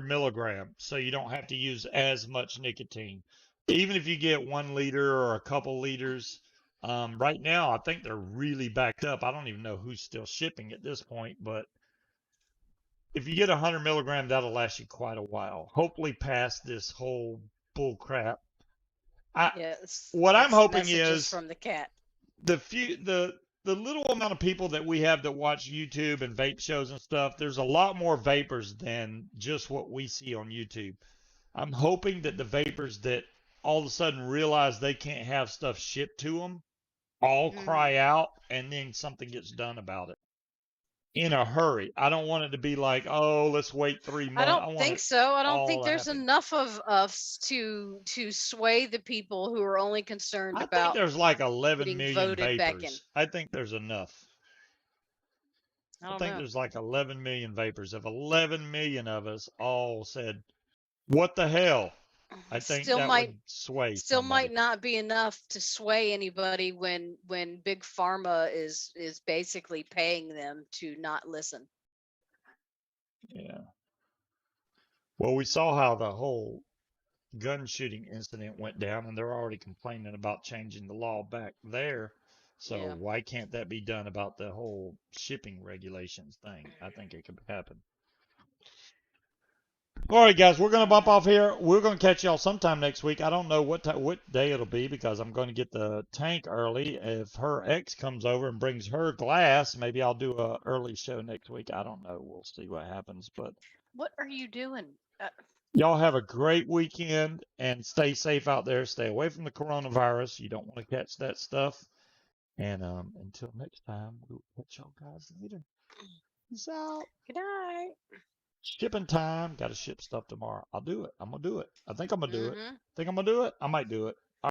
milligrams, so you don't have to use as much nicotine. Even if you get 1 liter or a couple liters, right now I think they're really backed up. I don't even know who's still shipping at this point, but if you get 100 milligram, that'll last you quite a while. Hopefully, past this whole bull crap. I Yes, what I'm that's hoping messages is from the cat. the little amount of people that we have that watch YouTube and vape shows and stuff, there's a lot more vapors than just what we see on YouTube. I'm hoping that the vapors that all of a sudden realize they can't have stuff shipped to them all Hmm. cry out and then something gets done about it in a hurry. I don't want it to be like, oh, let's wait three I months. don't I want think it so. I don't think all to there's happen. enough of us to sway the people who are only concerned I think about there's like 11 getting million voted back in. vapors. I think there's enough. I I don't think know. there's like 11 million vapors. If 11 million of us all said, what the hell? I think Still that might would sway still might somebody. not be enough to sway anybody when big pharma is basically paying them to not listen. Yeah. Well, we saw how the whole gun shooting incident went down, and they're already complaining about changing the law back there. So Yeah. why can't that be done about the whole shipping regulations thing? I think it could happen. All right, guys, we're gonna bump Hmm. off here. We're gonna catch y'all sometime next week. I don't know what day it'll be because I'm going to get the tank early. If her ex comes over and brings her glass, maybe I'll do a early show next week. I don't know. We'll see what happens. But What are you doing? y'all have a great weekend and stay safe out there. Stay away from the coronavirus. You don't want to catch that stuff. And until next time, we'll catch y'all guys later. Peace out. Good night. Shipping time. Got to ship stuff tomorrow. I'll do it. I'm gonna do it. I think I'm gonna do it. Hmm. Think I'm gonna do it. I might do it.